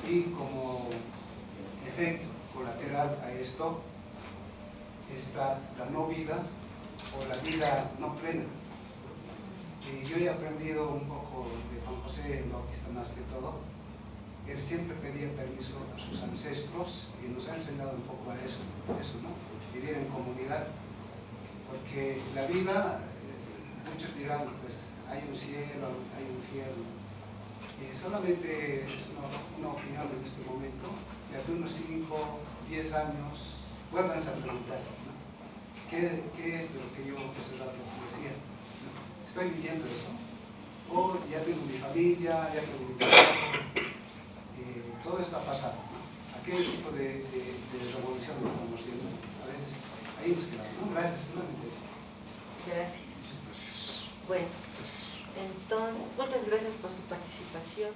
Y como efecto colateral a esto está la no vida o la vida no plena. Yo he aprendido un poco de Juan José Bautista más que todo. Él siempre pedía permiso a sus ancestros y nos ha enseñado un poco a eso, ¿no? Vivir en comunidad. Porque la vida, muchos dirán, pues hay un cielo, hay un infierno. Y solamente es una opinión en este momento. De hace unos 5, 10 años, vuélvanse a preguntar, ¿no? ¿Qué es de lo que yo hace rato decía? ¿Estoy viviendo eso? ¿O ya tengo mi familia, ya tengo mi trabajo? Todo está pasando, ¿no? ¿A qué tipo de revolución estamos viendo? A veces ahí nos quedamos, ¿no? Gracias, solamente eso. Gracias. Bueno, entonces, muchas gracias por su participación.